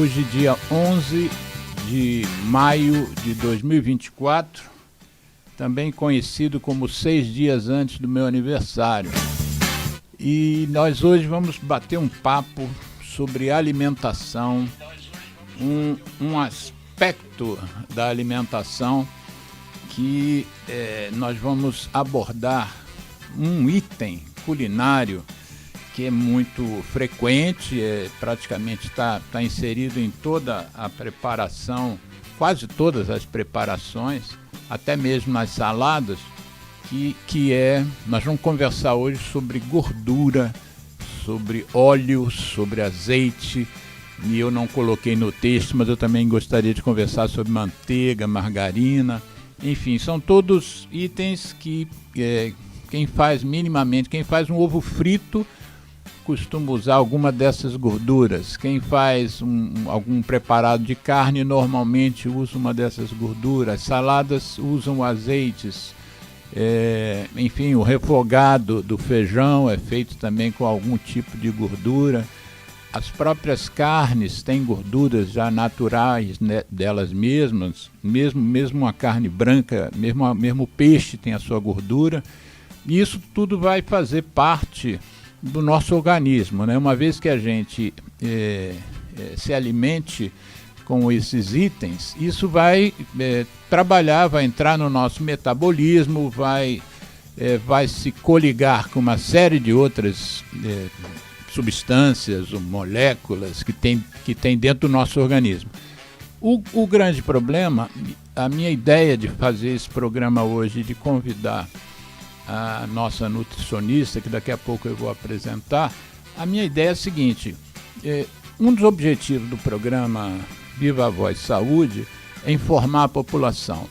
hoje, dia 11 de maio de 2024, também conhecido como 6 dias antes do meu aniversário. E nós hoje vamos bater um papo sobre alimentação, um aspecto da alimentação que nós vamos abordar, um item culinário que é muito frequente, praticamente está inserido em toda a preparação, quase todas as preparações, até mesmo nas saladas, nós vamos conversar hoje sobre gordura, sobre óleo, sobre azeite, e eu não coloquei no texto, mas eu também gostaria de conversar sobre manteiga, margarina, enfim, são todos itens que quem faz um ovo frito costuma usar alguma dessas gorduras. Quem faz algum preparado de carne normalmente usa uma dessas gorduras. Saladas usam azeites. Enfim, o refogado do feijão é feito também com algum tipo de gordura. As próprias carnes têm gorduras já naturais, né, delas mesmas. Mesmo a carne branca, mesmo o peixe tem a sua gordura. E isso tudo vai fazer parte do nosso organismo, né? Uma vez que a gente se alimente com esses itens, isso vai trabalhar, vai entrar no nosso metabolismo, vai se coligar com uma série de outras substâncias ou moléculas que tem dentro do nosso organismo. O grande problema, a minha ideia de fazer esse programa hoje, de convidar a nossa nutricionista, que daqui a pouco eu vou apresentar, a minha ideia é a seguinte: um dos objetivos do programa Viva a Voz Saúde é informar a população.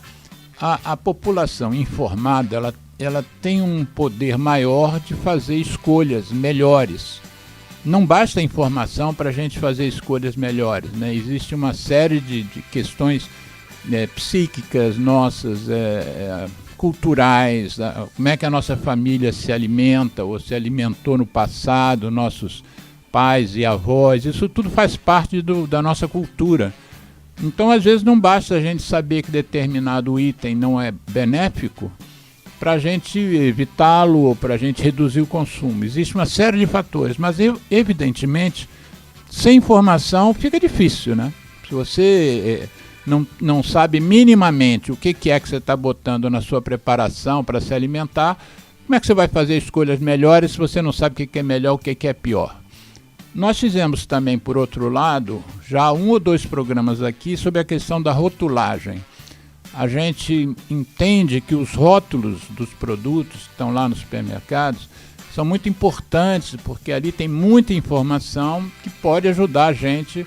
A população informada, ela tem um poder maior de fazer escolhas melhores. Não basta a informação para a gente fazer escolhas melhores, né? Existe uma série de questões psíquicas nossas, culturais, como é que a nossa família se alimenta ou se alimentou no passado, nossos pais e avós, isso tudo faz parte da nossa cultura. Então, às vezes, não basta a gente saber que determinado item não é benéfico para a gente evitá-lo ou para a gente reduzir o consumo. Existe uma série de fatores, mas, evidentemente, sem informação fica difícil, né? Se você não sabe minimamente o que é que você está botando na sua preparação para se alimentar, como é que você vai fazer escolhas melhores se você não sabe o que é melhor, o que é pior? Nós fizemos também, por outro lado, já 1 ou 2 programas aqui sobre a questão da rotulagem. A gente entende que os rótulos dos produtos que estão lá nos supermercados são muito importantes, porque ali tem muita informação que pode ajudar a gente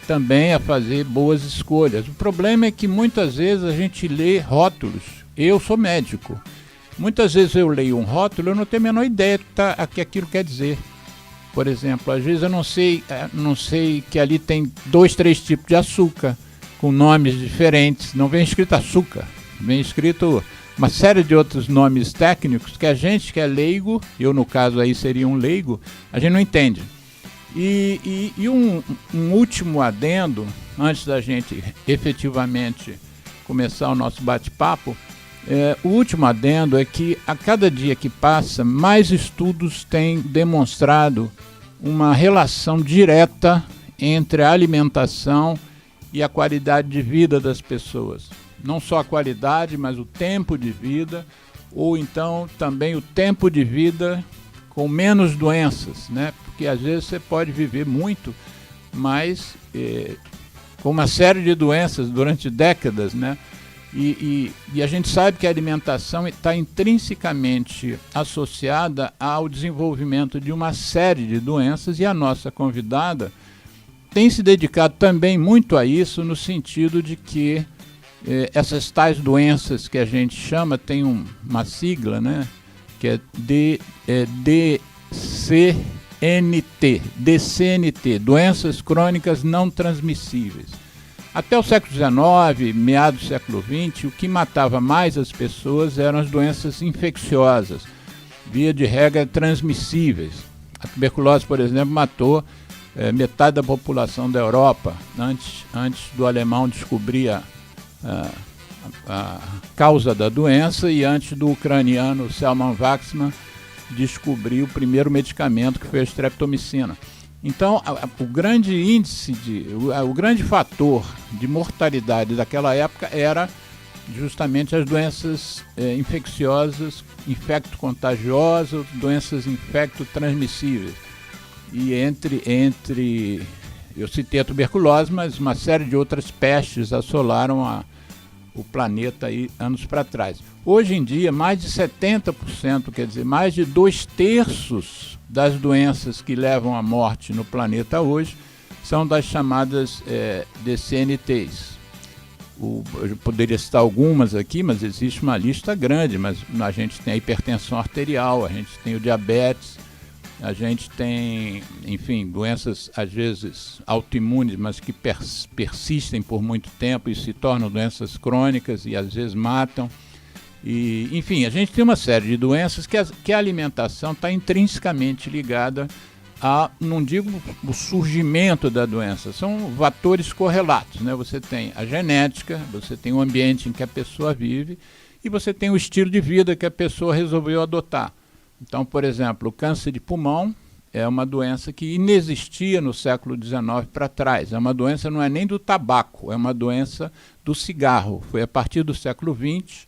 também a fazer boas escolhas. O problema é que muitas vezes a gente lê rótulos. Eu sou médico. Muitas vezes eu leio um rótulo e eu não tenho a menor ideia do que aquilo quer dizer. Por exemplo, às vezes eu não sei que ali tem 2, 3 tipos de açúcar, com nomes diferentes. Não vem escrito açúcar, vem escrito uma série de outros nomes técnicos que a gente que é leigo, eu no caso aí seria um leigo, a gente não entende. E um último adendo, antes da gente efetivamente começar o nosso bate-papo, o último adendo é que a cada dia que passa, mais estudos têm demonstrado uma relação direta entre a alimentação e a qualidade de vida das pessoas. Não só a qualidade, mas o tempo de vida, ou então também o tempo de vida com menos doenças, né? Porque às vezes você pode viver muito, mas com uma série de doenças durante décadas, né? E a gente sabe que a alimentação está intrinsecamente associada ao desenvolvimento de uma série de doenças, e a nossa convidada tem se dedicado também muito a isso, no sentido de que essas tais doenças que a gente chama, tem uma sigla, né? Que é DCNT, doenças crônicas não transmissíveis. Até o século XIX, meados do século XX, o que matava mais as pessoas eram as doenças infecciosas, via de regra transmissíveis. A tuberculose, por exemplo, matou metade da população da Europa, antes do alemão descobrir a causa da doença e antes do ucraniano Selman Waksman descobrir o primeiro medicamento, que foi a streptomicina. Então, o grande o grande fator de mortalidade daquela época era justamente as doenças infecciosas, infecto-contagiosas, doenças infecto-transmissíveis. E eu citei a tuberculose, mas uma série de outras pestes assolaram o planeta aí anos para trás. Hoje em dia, mais de 70%, quer dizer, mais de 2/3 das doenças que levam à morte no planeta hoje são das chamadas DCNTs. Eu poderia citar algumas aqui, mas existe uma lista grande, mas a gente tem a hipertensão arterial, a gente tem o diabetes, a gente tem, enfim, doenças às vezes autoimunes, mas que persistem por muito tempo e se tornam doenças crônicas e às vezes matam. E, enfim, a gente tem uma série de doenças que a alimentação está intrinsecamente ligada a, não digo o surgimento da doença, são fatores correlatos, né? Você tem a genética, você tem o ambiente em que a pessoa vive e você tem o estilo de vida que a pessoa resolveu adotar. Então, por exemplo, o câncer de pulmão é uma doença que inexistia no século XIX para trás. É uma doença, não é nem do tabaco, é uma doença do cigarro. Foi a partir do século XX,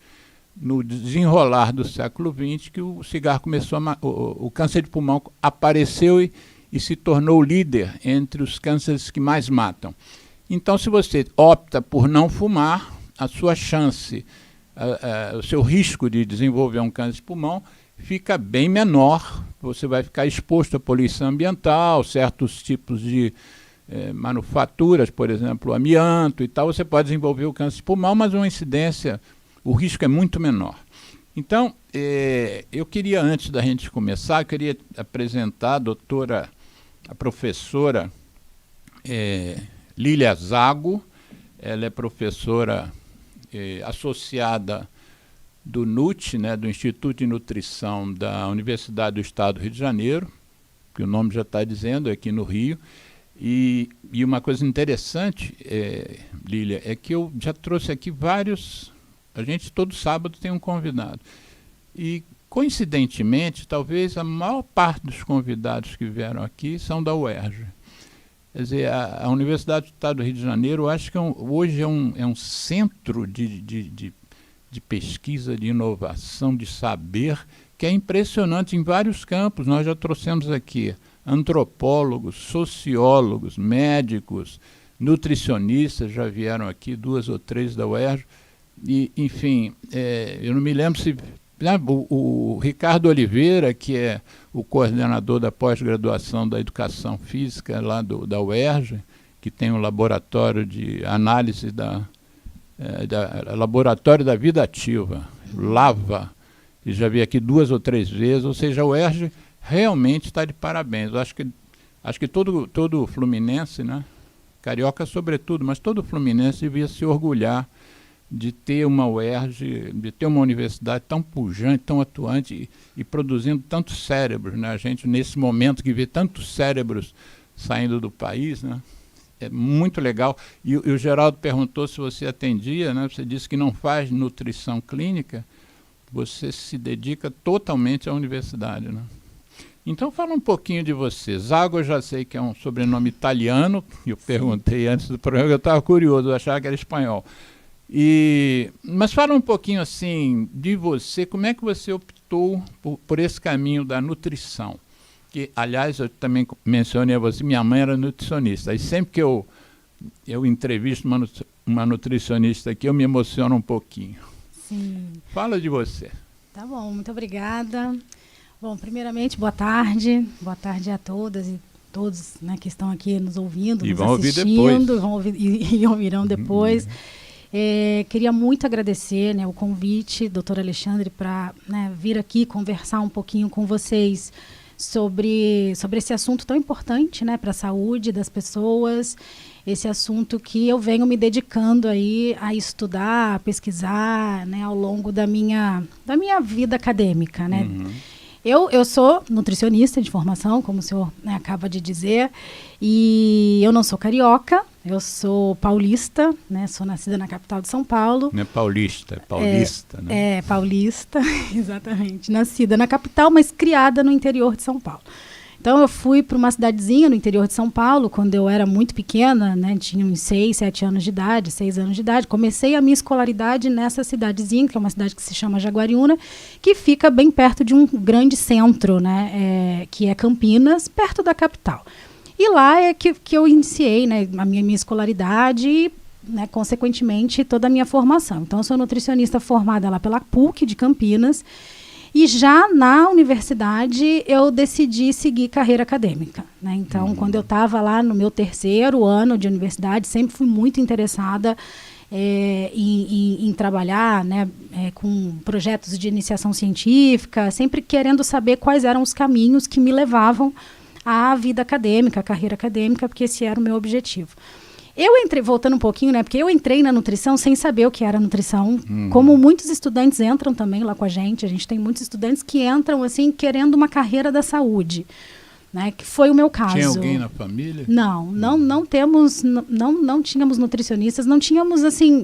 no desenrolar do século XX, que o cigarro começou o câncer de pulmão apareceu e se tornou líder entre os cânceres que mais matam. Então, se você opta por não fumar, a sua chance, o seu risco de desenvolver um câncer de pulmão fica bem menor. Você vai ficar exposto à poluição ambiental, certos tipos de manufaturas, por exemplo, amianto e tal. Você pode desenvolver o câncer de pulmão, mas uma incidência, o risco é muito menor. Então, eu queria, antes da gente começar, eu queria apresentar a professora Lília Zago. Ela é professora associada do NUT, né, do Instituto de Nutrição da Universidade do Estado do Rio de Janeiro, que o nome já está dizendo, é aqui no Rio. E uma coisa interessante, Lília, é que eu já trouxe aqui vários... A gente todo sábado tem um convidado. E, coincidentemente, talvez a maior parte dos convidados que vieram aqui são da UERJ. Quer dizer, a Universidade do Estado do Rio de Janeiro, eu acho que hoje é um centro de pesquisa, de inovação, de saber, que é impressionante em vários campos. Nós já trouxemos aqui antropólogos, sociólogos, médicos, nutricionistas, já vieram aqui 2 ou 3 da UERJ. E, enfim, eu não me lembro se... O Ricardo Oliveira, que é o coordenador da pós-graduação da Educação Física lá da UERJ, que tem um laboratório de análise Laboratório da Vida Ativa, LAVA, que já vi aqui 2 ou 3 vezes, ou seja, a UERJ realmente está de parabéns. Eu acho que todo fluminense, né, carioca sobretudo, mas todo fluminense devia se orgulhar de ter uma UERJ, de ter uma universidade tão pujante, tão atuante e produzindo tantos cérebros, né? A gente, nesse momento que vê tantos cérebros saindo do país, né? É muito legal. E o Geraldo perguntou se você atendia, né? Você disse que não faz nutrição clínica, você se dedica totalmente à universidade, né? Então fala um pouquinho de você. Zago eu já sei que é um sobrenome italiano, eu perguntei antes do programa, eu estava curioso, eu achava que era espanhol. Mas fala um pouquinho assim de você, como é que você optou por esse caminho da nutrição? Que, aliás, eu também mencionei a você, minha mãe era nutricionista, e sempre que eu entrevisto uma nutricionista aqui, eu me emociono um pouquinho. Sim. Fala de você. Tá bom, muito obrigada. Bom, primeiramente, boa tarde a todas e todos, né, que estão aqui nos ouvindo, e nos vão assistindo, ouvir depois. e ouvirão depois. Queria muito agradecer, né, o convite, doutor Alexandre, para, né, vir aqui conversar um pouquinho com vocês sobre esse assunto tão importante, né, para a saúde das pessoas, esse assunto que eu venho me dedicando aí a estudar, a pesquisar, né, ao longo da minha vida acadêmica, né. Eu sou nutricionista de formação, como o senhor, né, acaba de dizer, e eu não sou carioca, eu sou paulista, né, sou nascida na capital de São Paulo. Não é paulista, é paulista, né? É, paulista, exatamente. Nascida na capital, mas criada no interior de São Paulo. Então, eu fui para uma cidadezinha no interior de São Paulo, quando eu era muito pequena, né, tinha uns 6 anos de idade, 6 anos de idade. Comecei a minha escolaridade nessa cidadezinha, que é uma cidade que se chama Jaguariúna, que fica bem perto de um grande centro, né, que é Campinas, perto da capital. E lá é que eu iniciei, né, a minha escolaridade e, né, consequentemente, toda a minha formação. Então, eu sou nutricionista formada lá pela PUC de Campinas. E já na universidade eu decidi seguir carreira acadêmica, né? Então, quando eu estava lá no meu 3º ano de universidade, sempre fui muito interessada em trabalhar, né, com projetos de iniciação científica, sempre querendo saber quais eram os caminhos que me levavam à vida acadêmica, à carreira acadêmica, porque esse era o meu objetivo. Eu entrei, voltando um pouquinho, né, porque eu entrei na nutrição sem saber o que era nutrição, como muitos estudantes entram também lá com a gente tem muitos estudantes que entram, assim, querendo uma carreira da saúde, né, que foi o meu caso. Tinha alguém na família? Não temos, não tínhamos nutricionistas, não tínhamos, assim,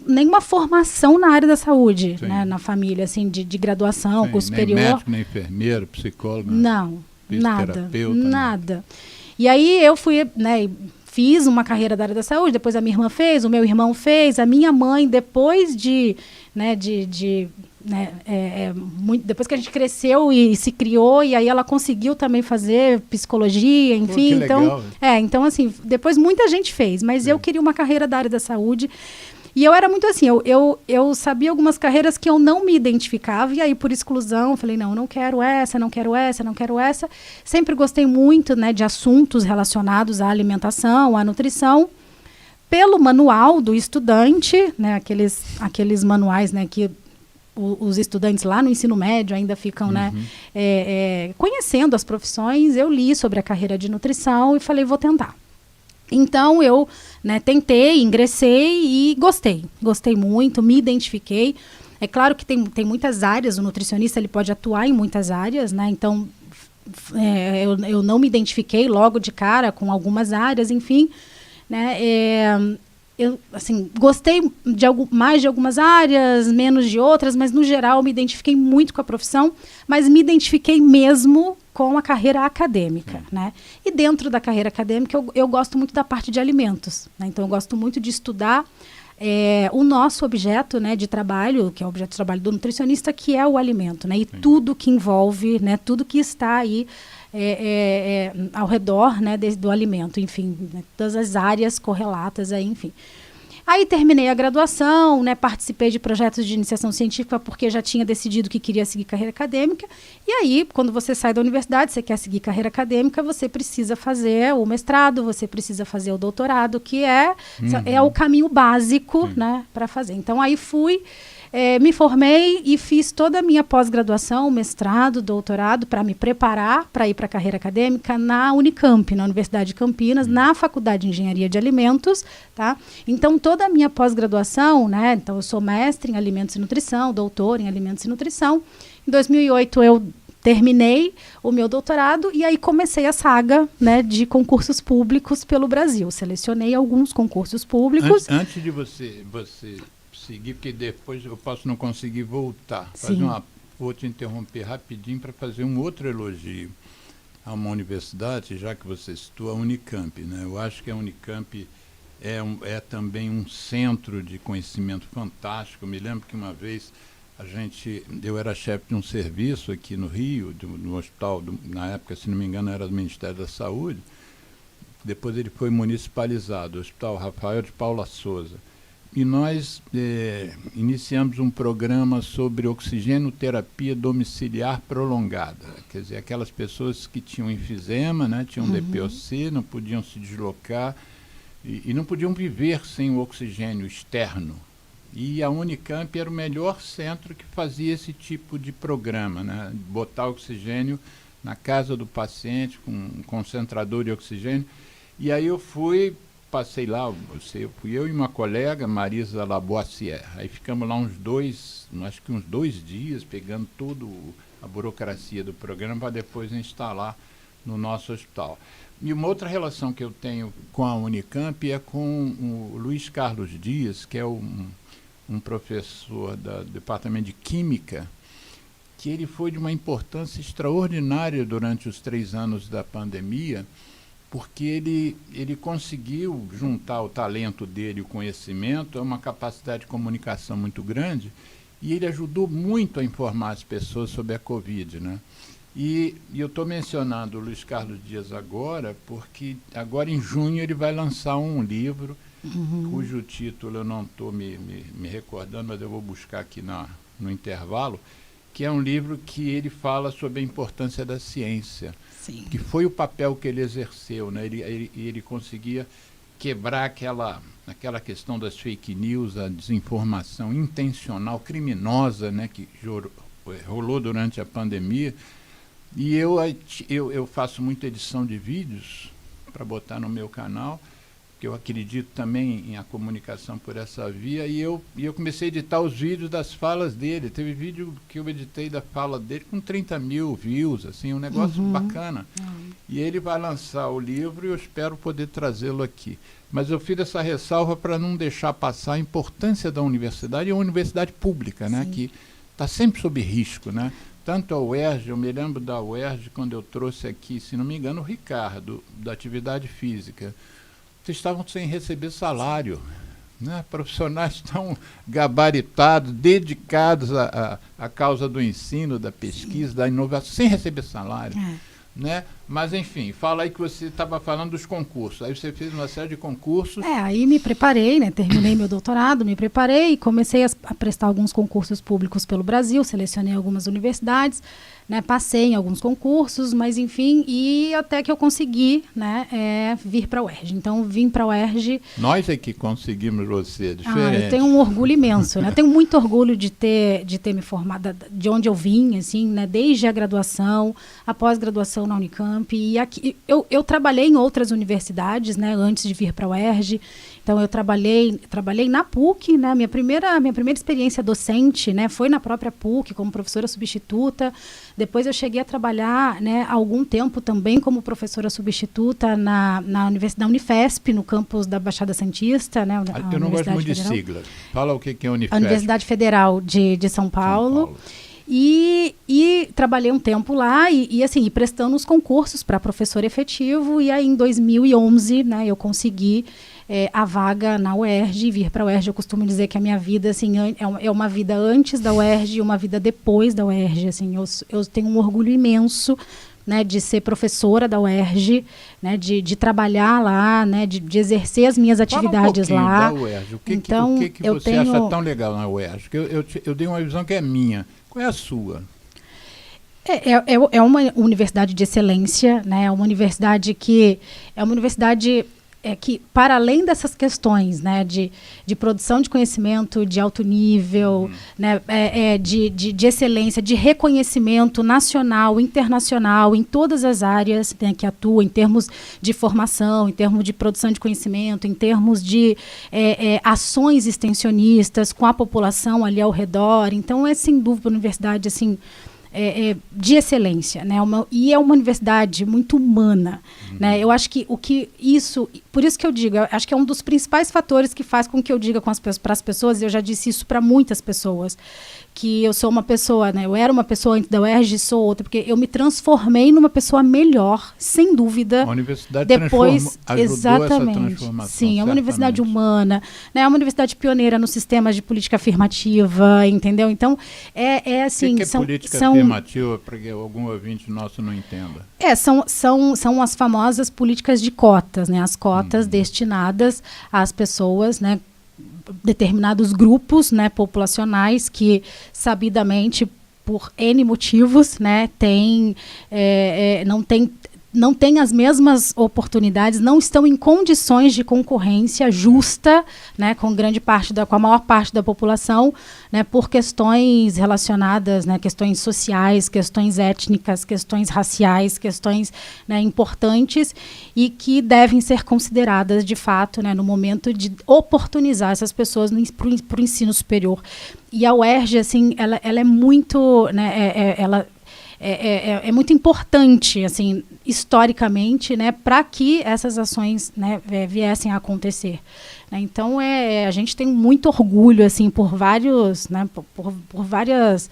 nenhuma formação na área da saúde, né, na família, assim, de graduação, Sim, curso nem superior. médico, nem enfermeiro, psicólogo. Não, fisioterapeuta, nada. E aí eu fui, né, fiz uma carreira da área da saúde, depois a minha irmã fez, o meu irmão fez, a minha mãe, depois depois que a gente cresceu e se criou, e aí ela conseguiu também fazer psicologia, enfim. Pô, que legal. Então assim, depois muita gente fez, mas eu queria uma carreira da área da saúde. E eu era muito assim, eu sabia algumas carreiras que eu não me identificava, e aí por exclusão, eu falei, não quero essa, não quero essa, não quero essa. Sempre gostei muito, né, de assuntos relacionados à alimentação, à nutrição. Pelo manual do estudante, né, aqueles manuais, né, que os estudantes lá no ensino médio ainda ficam, né, conhecendo as profissões, eu li sobre a carreira de nutrição e falei, vou tentar. Então, eu, né, tentei, ingressei e gostei muito, me identifiquei. É claro que tem muitas áreas, o nutricionista ele pode atuar em muitas áreas, né? Então, eu não me identifiquei logo de cara com algumas áreas, enfim, né? Eu, assim, gostei mais de algumas áreas, menos de outras, mas, no geral, me identifiquei muito com a profissão, mas me identifiquei mesmo com a carreira acadêmica, né? E dentro da carreira acadêmica, eu gosto muito da parte de alimentos, né? Então, eu gosto muito de estudar o nosso objeto, né, de trabalho, que é o objeto de trabalho do nutricionista, que é o alimento, né? E tudo que envolve, né, tudo que está aí ao redor, né, do alimento, enfim, né, todas as áreas correlatas aí, enfim. Aí terminei a graduação, né, participei de projetos de iniciação científica porque já tinha decidido que queria seguir carreira acadêmica. E aí, quando você sai da universidade, você quer seguir carreira acadêmica, você precisa fazer o mestrado, você precisa fazer o doutorado, que é o caminho básico, né, para fazer. Então, aí fui, me formei e fiz toda a minha pós-graduação, mestrado, doutorado, para me preparar para ir para a carreira acadêmica na Unicamp, na Universidade de Campinas, na Faculdade de Engenharia de Alimentos, tá? Então, toda a minha pós-graduação, né? Então, eu sou mestre em Alimentos e Nutrição, doutor em Alimentos e Nutrição. Em 2008, eu terminei o meu doutorado e aí comecei a saga, né, de concursos públicos pelo Brasil. Selecionei alguns concursos públicos. Antes de você seguir, porque depois eu posso não conseguir voltar. Vou te interromper rapidinho para fazer um outro elogio a uma universidade, já que você citou a Unicamp, né? Eu acho que a Unicamp é também um centro de conhecimento fantástico. Eu me lembro que uma vez eu era chefe de um serviço aqui no Rio, no hospital, na época, se não me engano, era do Ministério da Saúde. Depois ele foi municipalizado, o Hospital Rafael de Paula Souza. E nós iniciamos um programa sobre oxigenoterapia domiciliar prolongada. Quer dizer, aquelas pessoas que tinham enfisema, né, tinham DPOC, não podiam se deslocar e não podiam viver sem o oxigênio externo. E a Unicamp era o melhor centro que fazia esse tipo de programa, né, botar oxigênio na casa do paciente com um concentrador de oxigênio. E aí passei lá, fui eu e uma colega, Marisa Laboissière. Aí ficamos lá acho que uns dois dias, pegando todo burocracia do programa para depois instalar no nosso hospital. E uma outra relação que eu tenho com a Unicamp é com o Luiz Carlos Dias, que é um professor do Departamento de Química, que ele foi de uma importância extraordinária durante os 3 anos da pandemia, porque ele conseguiu juntar o talento dele, o conhecimento, uma capacidade de comunicação muito grande, e ele ajudou muito a informar as pessoas sobre a Covid, né? E eu estou mencionando o Luiz Carlos Dias agora, porque agora em junho ele vai lançar um livro, cujo título eu não estou me recordando, mas eu vou buscar aqui no intervalo, que é um livro que ele fala sobre a importância da ciência. Sim. Que foi o papel que ele exerceu, né? Ele conseguia quebrar aquela questão das fake news, a desinformação intencional, criminosa, né? Que rolou durante a pandemia. E eu faço muita edição de vídeos para botar no meu canal, que eu acredito também em a comunicação por essa via, e eu comecei a editar os vídeos das falas dele. Teve vídeo que eu editei da fala dele com 30 mil views, assim, um negócio bacana. E ele vai lançar o livro e eu espero poder trazê-lo aqui. Mas eu fiz essa ressalva para não deixar passar a importância da universidade, e uma universidade pública, né, que está sempre sob risco, né? Tanto a UERJ, eu me lembro da UERJ quando eu trouxe aqui, se não me engano, o Ricardo, da atividade física. Vocês estavam sem receber salário, né? Profissionais tão gabaritados, dedicados à causa do ensino, da pesquisa, da inovação, sem receber salário. Né? Mas, enfim, fala aí que você estava falando dos concursos. Aí você fez uma série de concursos. Aí me preparei, né? Terminei meu doutorado, me preparei e comecei a prestar alguns concursos públicos pelo Brasil, selecionei algumas universidades, né? Passei em alguns concursos, mas enfim, e até que eu consegui, né, vir para a UERJ. Então, vim para a UERJ. Nós é que conseguimos você, diferente. Eu tenho um orgulho imenso, né? Tenho muito orgulho de ter me formado, de onde eu vim, assim, né? Desde a graduação, a pós-graduação na Unicamp. E aqui, eu trabalhei em outras universidades, né, antes de vir para a UERJ. Então, eu trabalhei na PUC, né? Minha primeira experiência docente, né, foi na própria PUC, como professora substituta. Depois eu cheguei a trabalhar, né, há algum tempo também como professora substituta na Unifesp, no campus da Baixada Santista. Né, eu não gosto muito de sigla. Fala o que é a Unifesp. A Universidade Federal de São Paulo. E trabalhei um tempo lá e prestando os concursos para professor efetivo. E aí, em 2011, né, eu consegui a vaga na UERJ e vir para a UERJ. Eu costumo dizer que a minha vida, assim, é uma vida antes da UERJ e uma vida depois da UERJ. Assim, eu tenho um orgulho imenso, né, de ser professora da UERJ, né, de trabalhar lá, né, de exercer as minhas atividades lá. Da UERJ. O que você acha tão legal na UERJ? Eu dei uma visão que é minha. Qual é a sua? É uma universidade de excelência, né? É uma universidade que para além dessas questões, né, de produção de conhecimento de alto nível, né, de excelência, de reconhecimento nacional, internacional, em todas as áreas, né, que atua, em termos de formação, em termos de produção de conhecimento, em termos de ações extensionistas com a população ali ao redor. Então, é sem dúvida uma universidade, assim, de excelência, né? E é uma universidade muito humana, né? Eu acho que por isso que eu digo, acho que é um dos principais fatores que faz com que eu diga para as pessoas, eu já disse isso para muitas pessoas, que eu sou uma pessoa, né? Eu era uma pessoa antes da UERJ e sou outra, porque eu me transformei numa pessoa melhor, sem dúvida. A universidade depois, ajudou exatamente, essa transformação. Sim, é uma universidade humana, né? É uma universidade pioneira no sistema de política afirmativa, entendeu? Então, assim... O que é política afirmativa, para que algum ouvinte nosso não entenda? São as famosas políticas de cotas, né? As cotas destinadas às pessoas, né? Determinados grupos, né, populacionais que, sabidamente, por N motivos, né, não têm as mesmas oportunidades, não estão em condições de concorrência justa, né, com a maior parte da população, né, por questões relacionadas, né, questões sociais, questões étnicas, questões raciais, questões, né, importantes e que devem ser consideradas de fato, né, no momento de oportunizar essas pessoas para o ensino superior. E a UERJ, assim, ela é muito, né, é muito importante, assim, historicamente, né, para que essas ações, né, viessem a acontecer. Né? Então, a gente tem muito orgulho, assim, por vários, né, por vários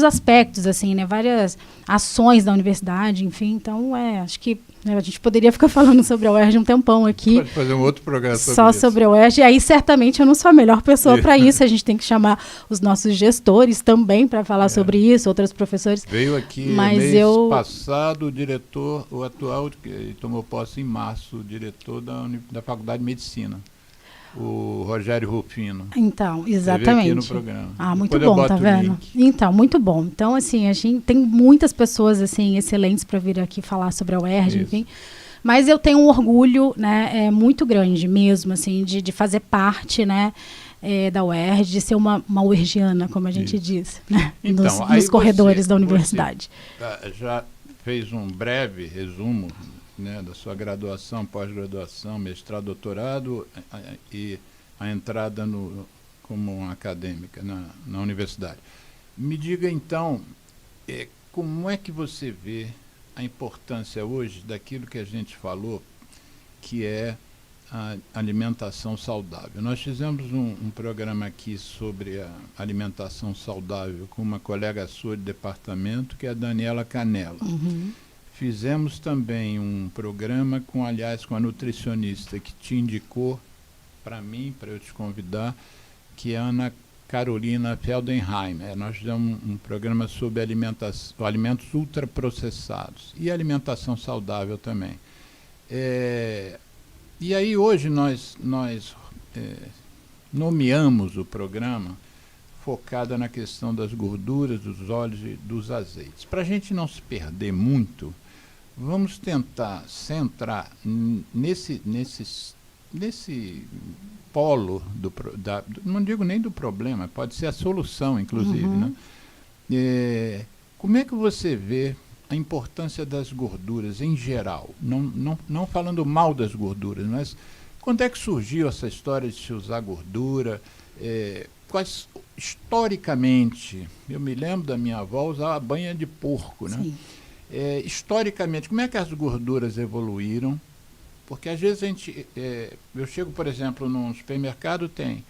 aspectos, assim, né, várias ações da universidade, enfim. Então, acho que, né, a gente poderia ficar falando sobre a UERJ um tempão aqui. Pode fazer um outro programa sobre só isso. sobre a UERJ. E aí, certamente, eu não sou a melhor pessoa para isso. A gente tem que chamar os nossos gestores também para falar sobre isso, outros professores. Veio aqui mês passado o atual, que tomou posse em março, o diretor da Faculdade de Medicina, o Rogério Rufino. Então, exatamente. Aqui no programa. Muito bom, tá vendo? Então, muito bom. Então, assim, a gente tem muitas pessoas, assim, excelentes para vir aqui falar sobre a UERJ, enfim. Mas eu tenho um orgulho, né, muito grande mesmo, assim, de fazer parte, né, da UERJ, de ser uma UERJiana, como a gente diz, né, então, nos corredores da universidade. Você já fez um breve resumo, né, da sua graduação, pós-graduação, mestrado, doutorado e a entrada como uma acadêmica na universidade. Me diga, então, como é que você vê a importância hoje daquilo que a gente falou, que é a alimentação saudável. Nós fizemos um programa aqui sobre a alimentação saudável com uma colega sua de departamento, que é a Daniela Canella. Uhum. Fizemos também um programa com a nutricionista que te indicou para mim, para eu te convidar, que é a Ana Carolina Feldenheim. Nós fizemos um programa sobre alimentos ultraprocessados e alimentação saudável também. E aí hoje nós nomeamos o programa focado na questão das gorduras, dos óleos e dos azeites. Para a gente não se perder muito, vamos tentar centrar nesse polo, não digo nem do problema, pode ser a solução, inclusive. Uhum. Né? Como é que você vê a importância das gorduras em geral? Não falando mal das gorduras, mas quando é que surgiu essa história de se usar gordura? Historicamente, eu me lembro da minha avó usar banha de porco, né? Historicamente, como é que as gorduras evoluíram? Porque às vezes eu chego, por exemplo, num supermercado, tem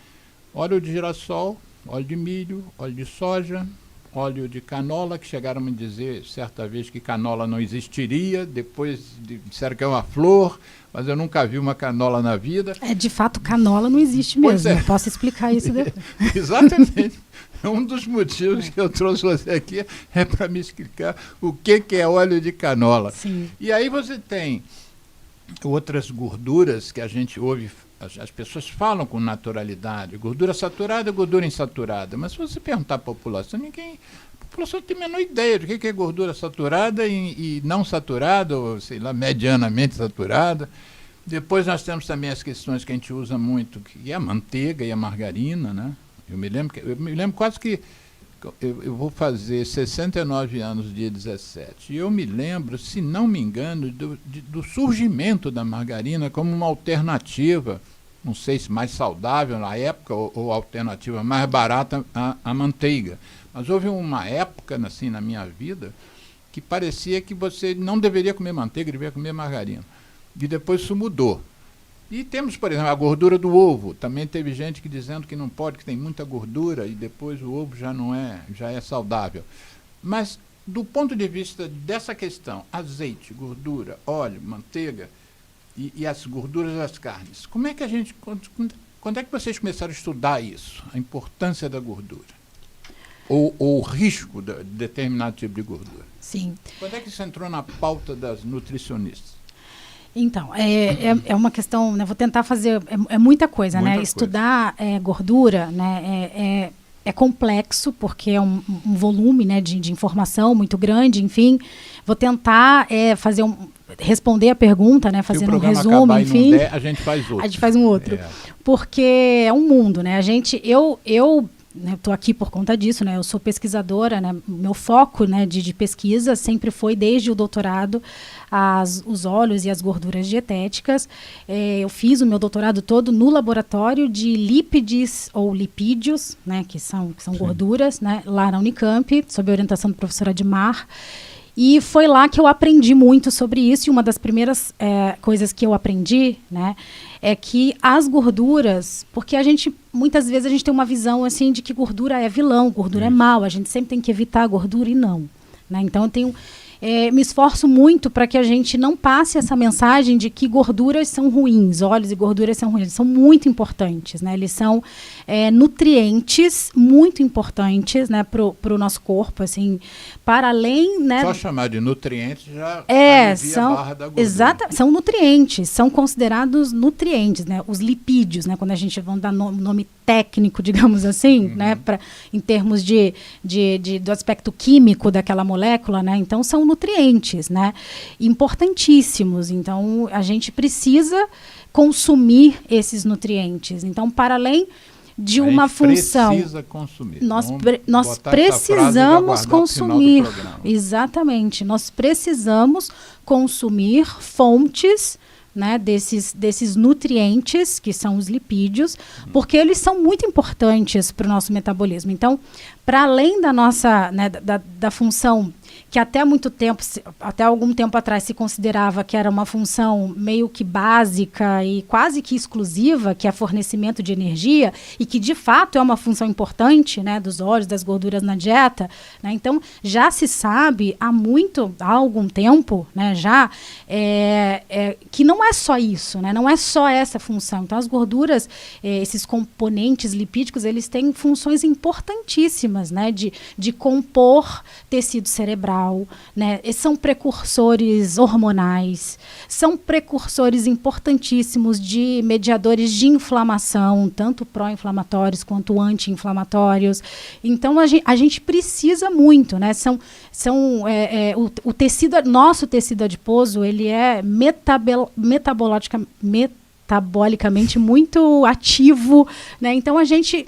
óleo de girassol, óleo de milho, óleo de soja, óleo de canola, que chegaram a me dizer certa vez que canola não existiria, depois disseram que é uma flor, mas eu nunca vi uma canola na vida. De fato, canola não existe mesmo, eu posso explicar isso depois. Exatamente. Um dos motivos que eu trouxe você aqui é para me explicar o que é óleo de canola. Sim. E aí você tem outras gorduras que a gente ouve, as pessoas falam com naturalidade, gordura saturada, gordura insaturada, mas se você perguntar à população, a população não tem a menor ideia do que é gordura saturada e não saturada, ou sei lá, medianamente saturada. Depois nós temos também as questões que a gente usa muito, que é a manteiga e a margarina, né? Eu me lembro quase que eu vou fazer 69 anos dia 17. E eu me lembro, se não me engano, do surgimento da margarina como uma alternativa, não sei se mais saudável na época ou alternativa mais barata à manteiga. Mas houve uma época, assim, na minha vida, que parecia que você não deveria comer manteiga, deveria comer margarina. E depois isso mudou. E temos, por exemplo, a gordura do ovo. Também teve gente que dizendo que não pode, que tem muita gordura, e depois o ovo já é saudável. Mas, do ponto de vista dessa questão, azeite, gordura, óleo, manteiga e as gorduras das carnes, como é que a gente... Quando é que vocês começaram a estudar isso? A importância da gordura? Ou o risco de determinado tipo de gordura? Sim. Quando é que isso entrou na pauta das nutricionistas? Então, é uma questão, né, vou tentar fazer, muita coisa, né? Estudar gordura, né, é complexo, porque é um volume, né, de informação muito grande, enfim. Vou tentar responder a pergunta, né, fazendo um resumo, enfim. Der, a gente faz outro. A gente faz um outro. Porque é um mundo, né? Eu estou aqui por conta disso, né? Eu sou pesquisadora, né? Meu foco, né, de pesquisa sempre foi, desde o doutorado, os óleos e as gorduras dietéticas. Eu fiz o meu doutorado todo no laboratório de lípides ou lipídios, né, que são gorduras, né, lá na Unicamp, sob a orientação da professora Admar. E foi lá que eu aprendi muito sobre isso. E uma das primeiras coisas que eu aprendi, né, é que as gorduras, porque muitas vezes a gente tem uma visão assim de que gordura é vilão, gordura é mal, a gente sempre tem que evitar a gordura, e não, né? Então eu tenho me esforço muito para que a gente não passe essa mensagem de que gorduras são ruins, óleos e gorduras são ruins. Eles são muito importantes, né? Eles são nutrientes muito importantes, né, para o nosso corpo, assim, para além, né? Só chamar de nutrientes já alivia a barra da gordura. Exato, são nutrientes, são considerados nutrientes, né? Os lipídios, né? Quando a gente vai dar nome técnico, digamos assim, né, em termos do aspecto químico daquela molécula, né, então são nutrientes, né, importantíssimos. Então a gente precisa consumir esses nutrientes. Então, para além de uma função, precisa consumir. Nós precisamos consumir, exatamente, nós precisamos consumir fontes, né, desses nutrientes, que são os lipídios, porque eles são muito importantes para o nosso metabolismo. Então, para além da nossa, né, da função que até algum tempo atrás se considerava que era uma função meio que básica e quase que exclusiva, que é fornecimento de energia, e que de fato é uma função importante, né, dos óleos, das gorduras na dieta, né? Então já se sabe há algum tempo, né, já que não é só isso, né, não é só essa função. Então as gorduras, esses componentes lipídicos, eles têm funções importantíssimas, né, de compor tecido cerebral, né? São precursores hormonais, são precursores importantíssimos de mediadores de inflamação, tanto pró-inflamatórios quanto anti-inflamatórios. Então a gente precisa muito, né? O tecido, nosso tecido adiposo, ele é metabolicamente muito ativo, né? Então a gente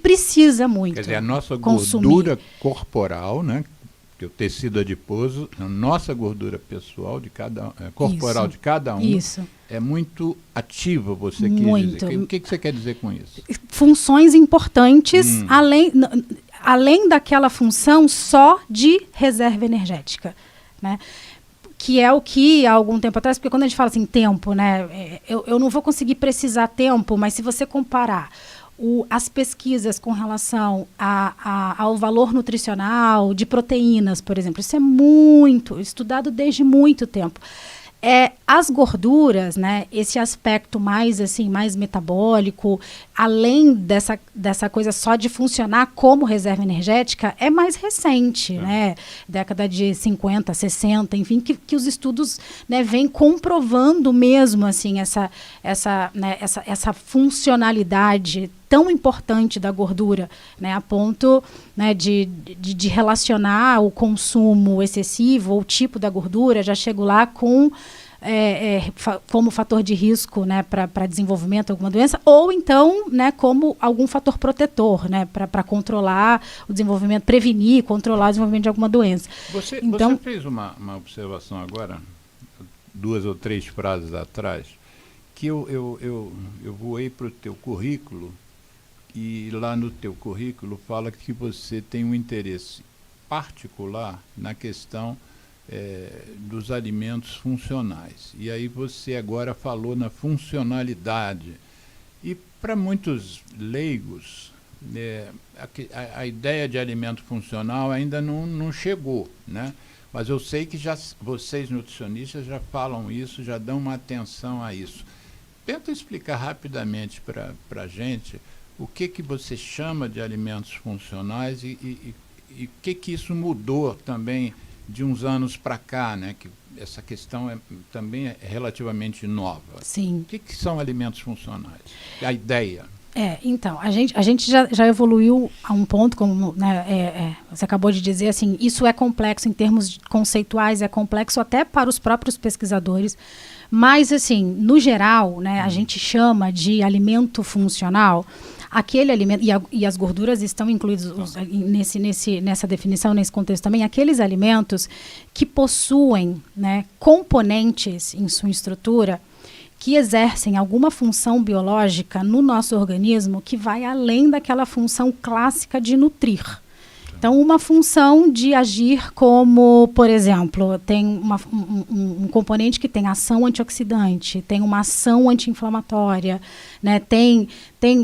precisa muito. Quer dizer, a nossa consumir. Gordura corporal, né? Porque o tecido adiposo, a nossa gordura pessoal corporal isso, de cada um, isso. É muito ativa, você quis dizer. O que você quer dizer com isso? Funções importantes, além daquela função só de reserva energética, né? Que é o que, há algum tempo atrás, porque quando a gente fala assim, tempo, né? Eu não vou conseguir precisar tempo, mas se você comparar as pesquisas com relação ao valor nutricional de proteínas, por exemplo, isso é muito estudado desde muito tempo. As gorduras, né, esse aspecto mais metabólico, além dessa coisa só de funcionar como reserva energética, é mais recente, né? Década de 50, 60, enfim, que os estudos, né, vêm comprovando mesmo assim, essa funcionalidade tão importante da gordura, né, a ponto, né, de relacionar o consumo excessivo ou o tipo da gordura, já chego lá com como fator de risco, né, para desenvolvimento de alguma doença, ou então, né, como algum fator protetor, né, para controlar o desenvolvimento, prevenir, controlar o desenvolvimento de alguma doença. Você fez uma observação agora, 2 ou 3 frases atrás, que eu voei para o teu currículo, e lá no teu currículo fala que você tem um interesse particular na questão dos alimentos funcionais. E aí você agora falou na funcionalidade. E para muitos leigos, a ideia de alimento funcional ainda não chegou, né? Mas eu sei que vocês nutricionistas já falam isso, já dão uma atenção a isso. Tenta explicar rapidamente para a gente o que você chama de alimentos funcionais e o que isso mudou também de uns anos para cá, né? Que essa questão também é relativamente nova. Sim. O que são alimentos funcionais? A ideia. Então, a gente já evoluiu a um ponto, como, né, você acabou de dizer, assim, isso é complexo em termos conceituais, é complexo até para os próprios pesquisadores, mas, assim, no geral, né, a gente chama de alimento funcional aquele alimento, e as gorduras estão incluídas nessa definição, nesse contexto também, aqueles alimentos que possuem, né, componentes em sua estrutura que exercem alguma função biológica no nosso organismo que vai além daquela função clássica de nutrir. Então, uma função de agir como, por exemplo, tem um componente que tem ação antioxidante, tem uma ação anti-inflamatória, né, tem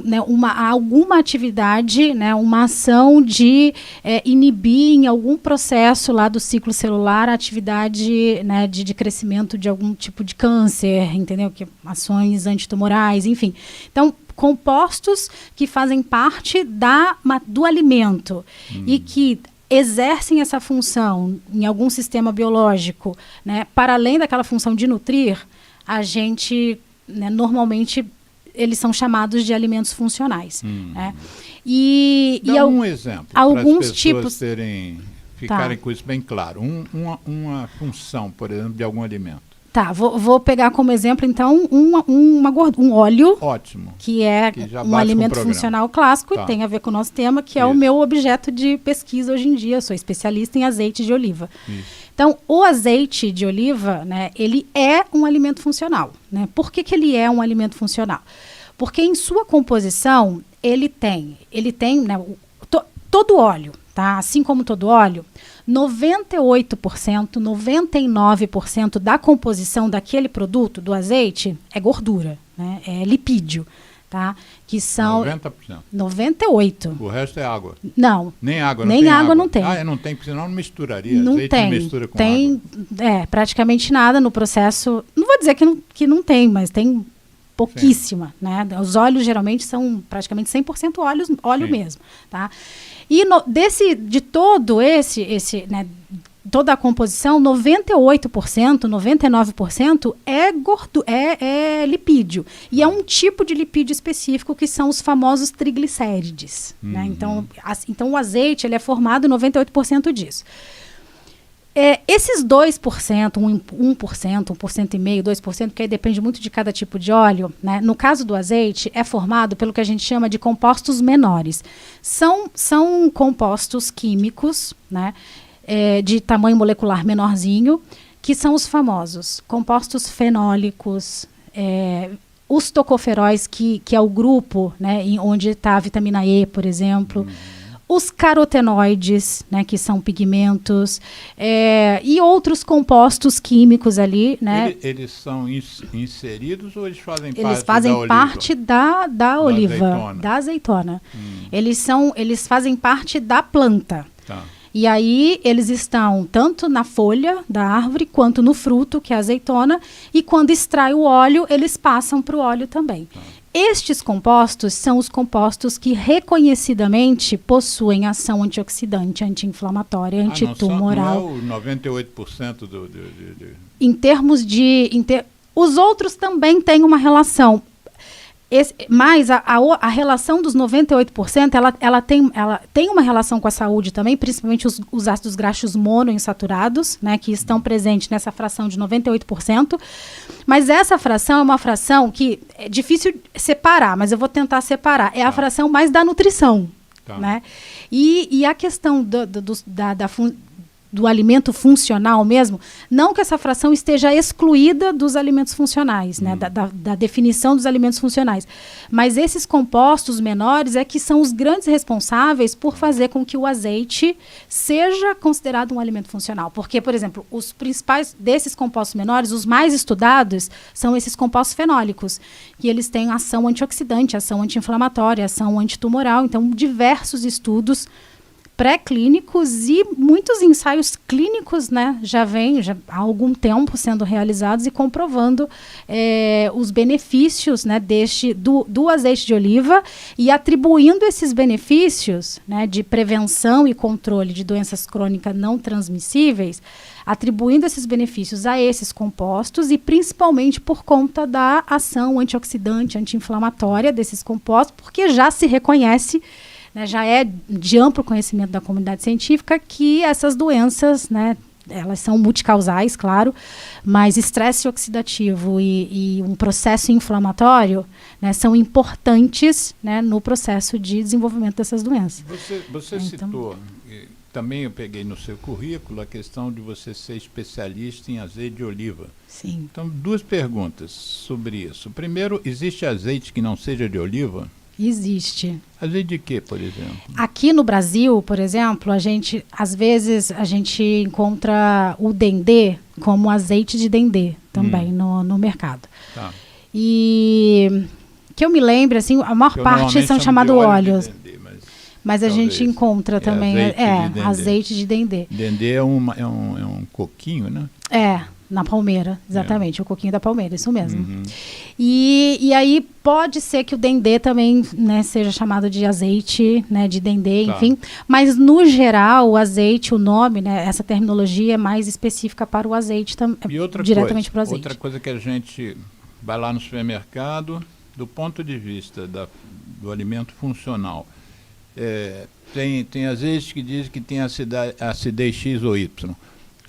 né, alguma atividade, né, uma ação de inibir em algum processo lá do ciclo celular a atividade, né, de crescimento de algum tipo de câncer, entendeu? Que, ações antitumorais, enfim. Então, compostos que fazem parte do alimento e que exercem essa função em algum sistema biológico, né, para além daquela função de nutrir, a gente, né, normalmente, eles são chamados de alimentos funcionais. Né? Dá um exemplo, alguns para as tipos ficarem com isso bem claro. Uma função, por exemplo, de algum alimento. Tá, vou pegar como exemplo, então, um óleo. Ótimo. Que é um alimento funcional clássico, tá. E tem a ver com o nosso tema, que é o meu objeto de pesquisa hoje em dia. Eu sou especialista em azeite de oliva. Isso. Então, o azeite de oliva, né, ele é um alimento funcional. Né? Por que ele é um alimento funcional? Porque em sua composição, ele tem né, todo óleo, tá? Assim como todo óleo, 98%, 99% da composição daquele produto, do azeite, é gordura, né? É lipídio, tá? Que são 90%. 98%. O resto é água. Não. Nem água, nem água não tem. Não tem, porque senão não misturaria. Não azeite tem. Não mistura com água. Praticamente nada no processo. Não vou dizer que não tem, mas tem pouquíssima, né? Os óleos geralmente são praticamente 100% óleo mesmo, tá? E de todo né, toda a composição, 98%, 99% é lipídio. E é um tipo de lipídio específico que são os famosos triglicérides. Né? Então, o azeite ele é formado 98% disso. Esses 2%, 1%, 1,5%, 2%, que aí depende muito de cada tipo de óleo, né? No caso do azeite, é formado pelo que a gente chama de compostos menores. São compostos químicos, né? De tamanho molecular menorzinho, que são os famosos compostos fenólicos, os tocoferóis, que é o grupo, né, onde está a vitamina E, por exemplo, os carotenoides, né, que são pigmentos, e outros compostos químicos ali, né? Eles são inseridos ou eles fazem parte da oliva, da azeitona. Eles fazem parte da planta. Tá. E aí eles estão tanto na folha da árvore quanto no fruto, que é a azeitona, e quando extrai o óleo, eles passam para o óleo também. Tá. Estes compostos são os compostos que reconhecidamente possuem ação antioxidante, anti-inflamatória, antitumoral. Não é o 98% Em termos de... Os outros também têm uma relação. Mas a relação dos 98%, ela tem uma relação com a saúde também, principalmente os ácidos graxos monoinsaturados, né, que estão presentes nessa fração de 98%. Mas essa fração é uma fração que é difícil separar, mas eu vou tentar separar. É a fração mais da nutrição. Tá. Né? E a questão do alimento funcional mesmo, não que essa fração esteja excluída dos alimentos funcionais, né, da definição dos alimentos funcionais, mas esses compostos menores é que são os grandes responsáveis por fazer com que o azeite seja considerado um alimento funcional. Porque, por exemplo, os principais desses compostos menores, os mais estudados, são esses compostos fenólicos, que eles têm ação antioxidante, ação anti-inflamatória, ação antitumoral, então diversos estudos pré-clínicos e muitos ensaios clínicos, né, já há algum tempo sendo realizados e comprovando os benefícios, né, do azeite de oliva e atribuindo esses benefícios, né, de prevenção e controle de doenças crônicas não transmissíveis, atribuindo esses benefícios a esses compostos e principalmente por conta da ação antioxidante, anti-inflamatória desses compostos, porque já se reconhece, né, já é de amplo conhecimento da comunidade científica que essas doenças, né, elas são multicausais, claro, mas estresse oxidativo e um processo inflamatório, né, são importantes, né, no processo de desenvolvimento dessas doenças. Você citou, também eu peguei no seu currículo, a questão de você ser especialista em azeite de oliva. Sim. Então, 2 perguntas sobre isso. Primeiro, existe azeite que não seja de oliva? Existe. Azeite de quê, por exemplo? Aqui no Brasil, por exemplo, às vezes a gente encontra o dendê como azeite de dendê também no mercado. Tá. E que eu me lembro, assim, a maior parte são chamados óleos. Mas a gente encontra também azeite de dendê. Dendê é um coquinho, né? Na palmeira, exatamente, o coquinho da palmeira, isso mesmo. Uhum. E aí pode ser que o dendê também, né, seja chamado de azeite, né, de dendê, enfim. Mas no geral, o azeite, o nome, né, essa terminologia é mais específica para o azeite, diretamente para o azeite. Outra coisa que a gente vai lá no supermercado, do ponto de vista do alimento funcional, tem azeite que diz que tem acidez X ou Y.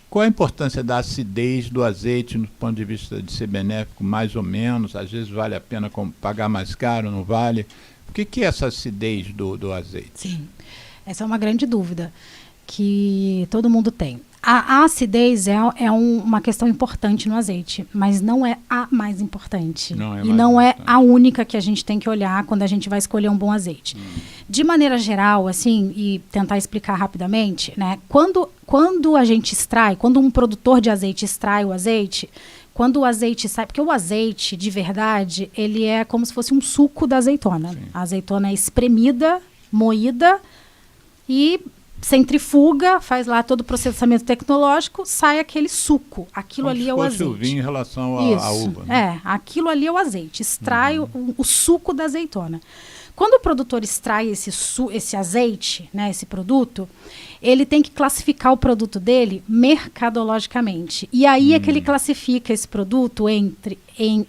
Qual a importância da acidez do azeite no ponto de vista de ser benéfico, mais ou menos? Às vezes vale a pena pagar mais caro, não vale? O que é essa acidez do azeite? Sim, essa é uma grande dúvida que todo mundo tem. A acidez é uma questão importante no azeite, mas não é a mais importante. Não é a única que a gente tem que olhar quando a gente vai escolher um bom azeite. De maneira geral, assim, e tentar explicar rapidamente, né? Quando a gente extrai, quando um produtor de azeite extrai o azeite, quando o azeite sai, porque o azeite, de verdade, ele é como se fosse um suco da azeitona. Sim. A azeitona é espremida, moída e centrifuga, faz lá todo o processamento tecnológico, sai aquele suco. Aquilo ali é o azeite. Como se fosse o vinho em relação à uva. Né? Aquilo ali é o azeite. Extrai o suco da azeitona. Quando o produtor extrai esse azeite, né, esse produto, ele tem que classificar o produto dele mercadologicamente. E aí é que ele classifica esse produto em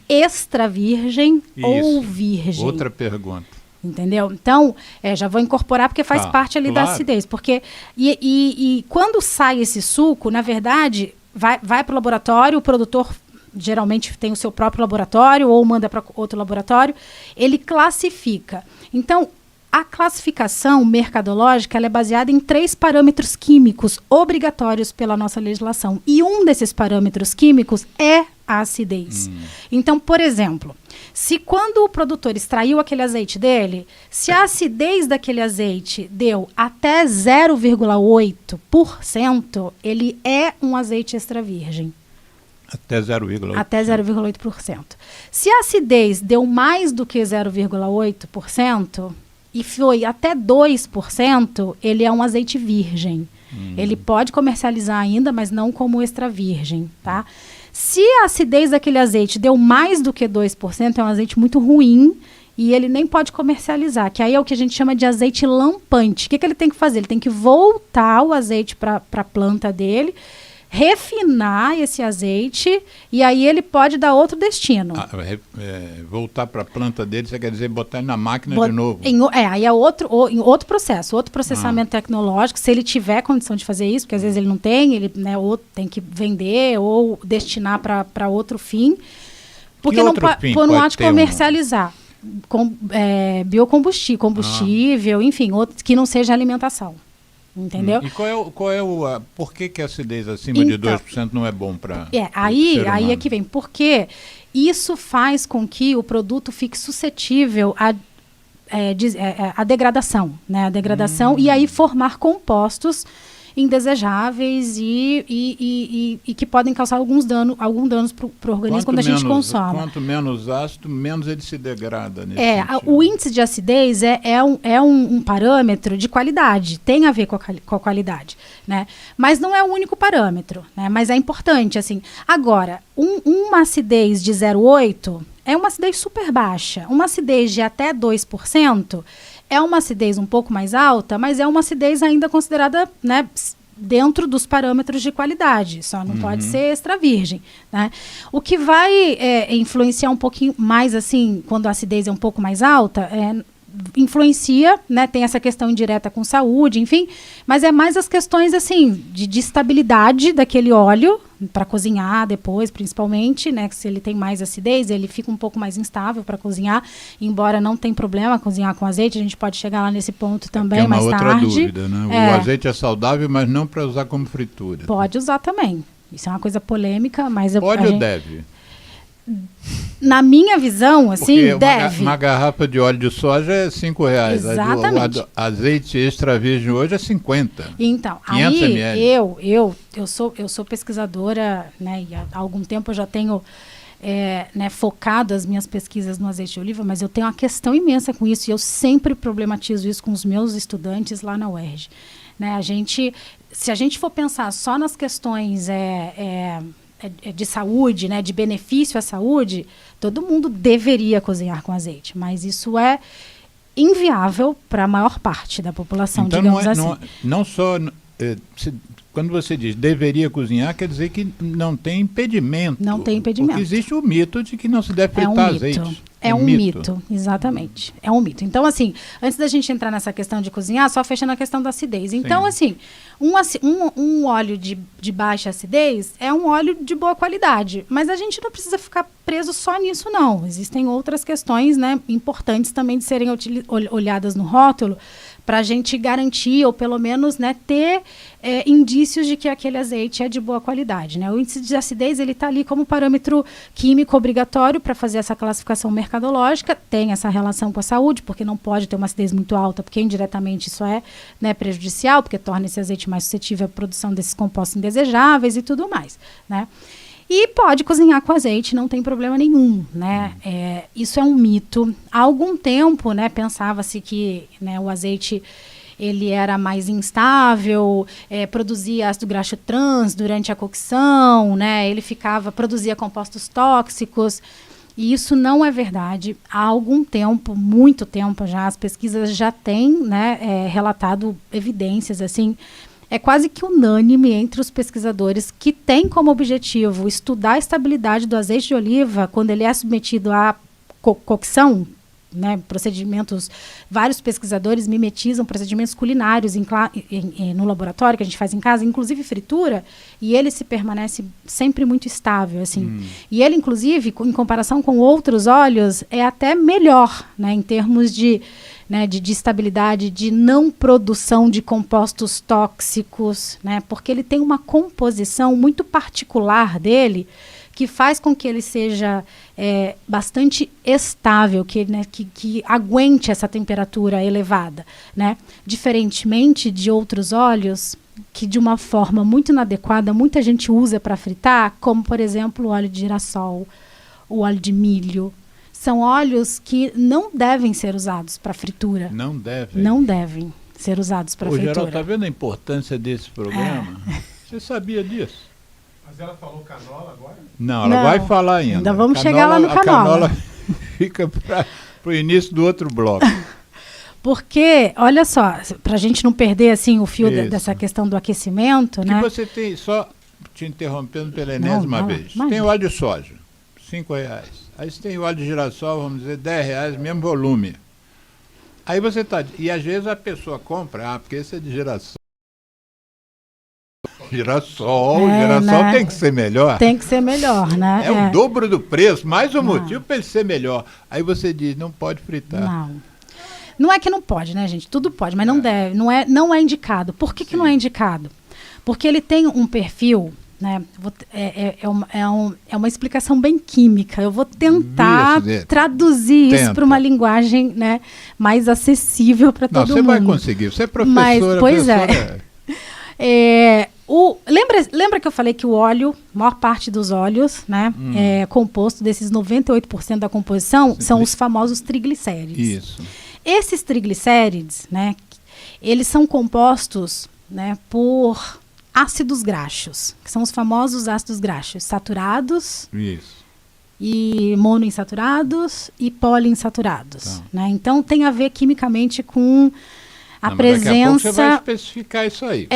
extra virgem ou virgem. Outra pergunta. Entendeu? Então, já vou incorporar porque faz parte ali da acidez. Porque, e quando sai esse suco, na verdade, vai para o laboratório, o produtor geralmente tem o seu próprio laboratório ou manda para outro laboratório, ele classifica. Então, a classificação mercadológica ela é baseada em 3 parâmetros químicos obrigatórios pela nossa legislação. E um desses parâmetros químicos é a acidez. Então, por exemplo, se quando o produtor extraiu aquele azeite dele, se a acidez daquele azeite deu até 0,8%, ele é um azeite extra virgem. Até 0,8%. Até 0,8%. Se a acidez deu mais do que 0,8% e foi até 2%, ele é um azeite virgem. Ele pode comercializar ainda, mas não como extra virgem, tá? Se a acidez daquele azeite deu mais do que 2%, é um azeite muito ruim e ele nem pode comercializar, que aí é o que a gente chama de azeite lampante. O que ele tem que fazer? Ele tem que voltar o azeite para a planta dele, refinar esse azeite e aí ele pode dar outro destino. Voltar para a planta dele, você quer dizer botar ele na máquina de novo? Aí é outro processo, outro processamento tecnológico, se ele tiver condição de fazer isso, porque às vezes ele não tem, ele ou tem que vender ou destinar para outro fim, porque não pode comercializar. Biocombustível, combustível, enfim, outro que não seja alimentação. Entendeu? E por que a acidez acima de 2% não é bom para aí é que vem, porque isso faz com que o produto fique suscetível à degradação, né? A degradação e aí formar compostos indesejáveis e que podem causar algum danos para o organismo quando a gente consome. Quanto menos ácido, menos ele se degrada. O índice de acidez é um parâmetro de qualidade, tem a ver com a qualidade, né? Mas não é o único parâmetro, né? Mas é importante, assim. Agora, uma acidez de 0,8 é uma acidez super baixa. Uma acidez de até 2%, é uma acidez um pouco mais alta, mas é uma acidez ainda considerada, né, dentro dos parâmetros de qualidade. Só não pode ser extra virgem, né? O que vai influenciar um pouquinho mais, assim, quando a acidez é um pouco mais alta, influencia, né? Tem essa questão indireta com saúde, enfim, mas é mais as questões assim de estabilidade daquele óleo para cozinhar depois, principalmente, né? Que se ele tem mais acidez, ele fica um pouco mais instável para cozinhar, embora não tem problema cozinhar com azeite, a gente pode chegar lá nesse ponto também mais tarde. É uma outra dúvida, né? O azeite é saudável, mas não para usar como fritura. Pode usar também. Isso é uma coisa polêmica, mas pode ou deve? Na minha visão, assim, porque deve. Uma garrafa de óleo de soja é R$5. Exatamente. O azeite extra virgem hoje é 50. Então, 500 aí ml. eu sou pesquisadora, né? E há algum tempo eu já tenho né, focado as minhas pesquisas no azeite de oliva, mas eu tenho uma questão imensa com isso e eu sempre problematizo isso com os meus estudantes lá na UERJ. Né, se a gente for pensar só nas questões de saúde, né, de benefício à saúde, todo mundo deveria cozinhar com azeite, mas isso é inviável para a maior parte da população, então, digamos assim. Não só... quando você diz deveria cozinhar, quer dizer que não tem impedimento. Não tem impedimento. Porque existe o mito de que não se deve fritar azeite. É um mito, exatamente. É um mito. Então, assim, antes da gente entrar nessa questão de cozinhar, só fechando a questão da acidez. Então, assim, um óleo de baixa acidez é um óleo de boa qualidade. Mas a gente não precisa ficar preso só nisso, não. Existem outras questões, né, importantes também de serem olhadas no rótulo para a gente garantir, ou pelo menos, né, ter indícios de que aquele azeite é de boa qualidade. Né? O índice de acidez está ali como parâmetro químico obrigatório para fazer essa classificação mercadológica, tem essa relação com a saúde, porque não pode ter uma acidez muito alta, porque indiretamente isso é, né, prejudicial, porque torna esse azeite mais suscetível à produção desses compostos indesejáveis e tudo mais. Né? E pode cozinhar com azeite, não tem problema nenhum, né? Isso é um mito. Há algum tempo, né, pensava-se que, né, o azeite ele era mais instável, produzia ácido graxo trans durante a cocção, né? Ele produzia compostos tóxicos. E isso não é verdade. Há algum tempo, muito tempo já, as pesquisas já têm, né, relatado evidências assim. É quase que unânime entre os pesquisadores que têm como objetivo estudar a estabilidade do azeite de oliva quando ele é submetido à cocção, né, procedimentos, vários pesquisadores mimetizam procedimentos culinários no laboratório que a gente faz em casa, inclusive fritura, e ele se permanece sempre muito estável, assim. E ele, inclusive, em comparação com outros óleos, é até melhor, né, em termos de estabilidade, de não produção de compostos tóxicos, né, porque ele tem uma composição muito particular dele, que faz com que ele seja bastante estável, que aguente essa temperatura elevada, né? Diferentemente de outros óleos, que de uma forma muito inadequada, muita gente usa para fritar, como, por exemplo, o óleo de girassol, o óleo de milho. São óleos que não devem ser usados para fritura. Não devem? Não devem ser usados para fritura. Geraldo, está vendo a importância desse programa? Você sabia disso? Mas ela falou canola agora? Não, ela vai falar ainda. Ainda vamos chegar lá no canola. A canola fica para o início do outro bloco. Porque, olha só, para a gente não perder assim, o fio dessa questão do aquecimento, né? Você tem, só te interrompendo pela enésima vez, tem o óleo de soja, R$5. Aí você tem o óleo de girassol, vamos dizer, R$10, mesmo volume. Aí você está... E às vezes a pessoa compra, porque esse é de girassol. Girassol né? Tem que ser melhor. Tem que ser melhor, né? É o dobro do preço, mais um motivo para ele ser melhor. Aí você diz, não pode fritar. Não é que não pode, né, gente? Tudo pode, mas não deve, não é indicado. Por que não é indicado? Porque ele tem um perfil, né? É uma explicação bem química. Eu vou tentar traduzir isso para uma linguagem, né, mais acessível para todo mundo. Você vai conseguir, você é professora. Pois lembra que eu falei que o óleo, a maior parte dos óleos, né, é composto desses 98% da composição, são os famosos triglicérides. Isso. Esses triglicérides, né, eles são compostos, né, por ácidos graxos, que são os famosos ácidos graxos saturados. Isso. E monoinsaturados e poliinsaturados. Né? Então tem a ver quimicamente com a Não, presença... Daqui a pouco você vai especificar isso aí.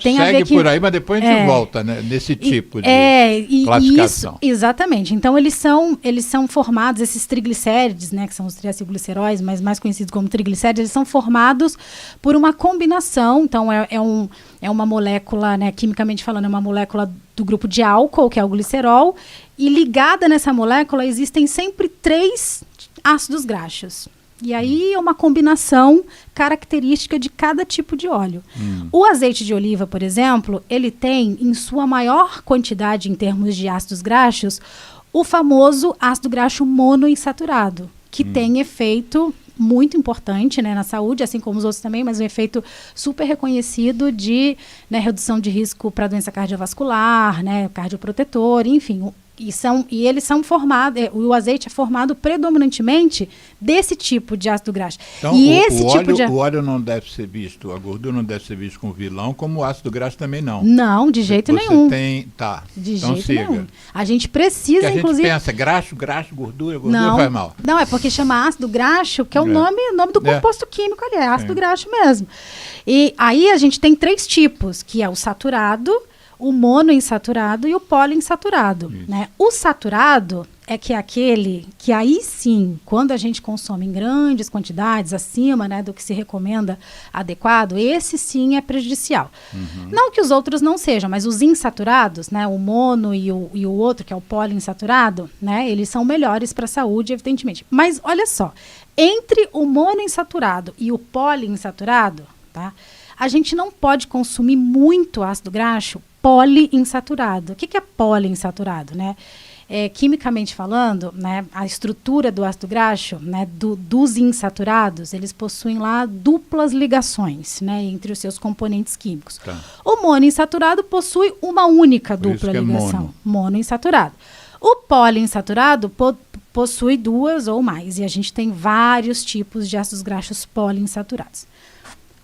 Tem a ver Segue que, por aí, mas depois a gente volta, né, nesse tipo de classificação. Isso, exatamente. Então, eles são formados, esses triglicérides, né, que são os triacilgliceróis, mas mais conhecidos como triglicérides, eles são formados por uma combinação. Então, é uma molécula, né, quimicamente falando, é uma molécula do grupo de álcool, que é o glicerol, e ligada nessa molécula existem sempre 3 ácidos graxos. E aí é uma combinação característica de cada tipo de óleo. O azeite de oliva, por exemplo, ele tem, em sua maior quantidade em termos de ácidos graxos, o famoso ácido graxo monoinsaturado, que tem efeito muito importante, né, na saúde, assim como os outros também, mas um efeito super reconhecido de, né, redução de risco para doença cardiovascular, né, cardioprotetor, enfim. E eles são formados, o azeite é formado predominantemente desse tipo de ácido graxo. Então, e esse tipo de... o óleo não deve ser visto, a gordura não deve ser visto como vilão, como o ácido graxo também não. Não, de jeito nenhum. De então jeito nenhum. A gente precisa, porque inclusive... a gente pensa, graxo, gordura faz mal. Não, é porque chama ácido graxo, que é o nome do composto químico ali, é ácido graxo mesmo. E aí a gente tem 3 tipos, que é o saturado, o monoinsaturado e o poliinsaturado, né? O saturado é aquele que aí sim, quando a gente consome em grandes quantidades, acima, né, do que se recomenda adequado, esse sim é prejudicial. Não que os outros não sejam, mas os insaturados, né, o mono e o outro, que é o poliinsaturado, né, eles são melhores para a saúde, evidentemente. Mas olha só, entre o monoinsaturado e o poliinsaturado, tá, a gente não pode consumir muito ácido graxo poliinsaturado. O que é poliinsaturado, né? Quimicamente falando, né, a estrutura do ácido graxo, né, dos insaturados, eles possuem lá duplas ligações, né, entre os seus componentes químicos. Tá. O monoinsaturado possui uma única dupla ligação, monoinsaturado. O poliinsaturado possui 2 ou mais, e a gente tem vários tipos de ácidos graxos poliinsaturados.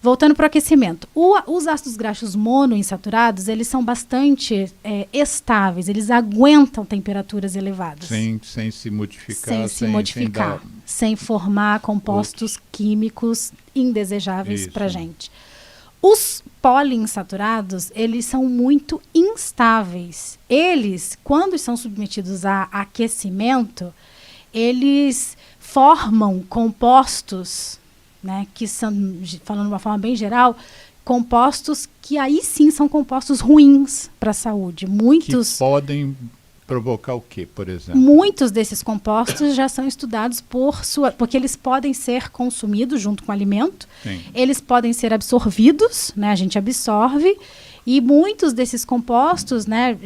Voltando para o aquecimento, os ácidos graxos monoinsaturados, eles são bastante estáveis, eles aguentam temperaturas elevadas. Sem se modificar. Sem formar compostos químicos indesejáveis para a gente. Os poliinsaturados, eles são muito instáveis. Eles, quando são submetidos a aquecimento, eles formam compostos, né, que são, falando de uma forma bem geral, compostos que aí sim são compostos ruins para a saúde. Que podem provocar o quê, por exemplo? Muitos desses compostos já são estudados porque eles podem ser consumidos junto com o alimento, eles podem ser absorvidos, né, a gente absorve, e muitos desses compostos, né,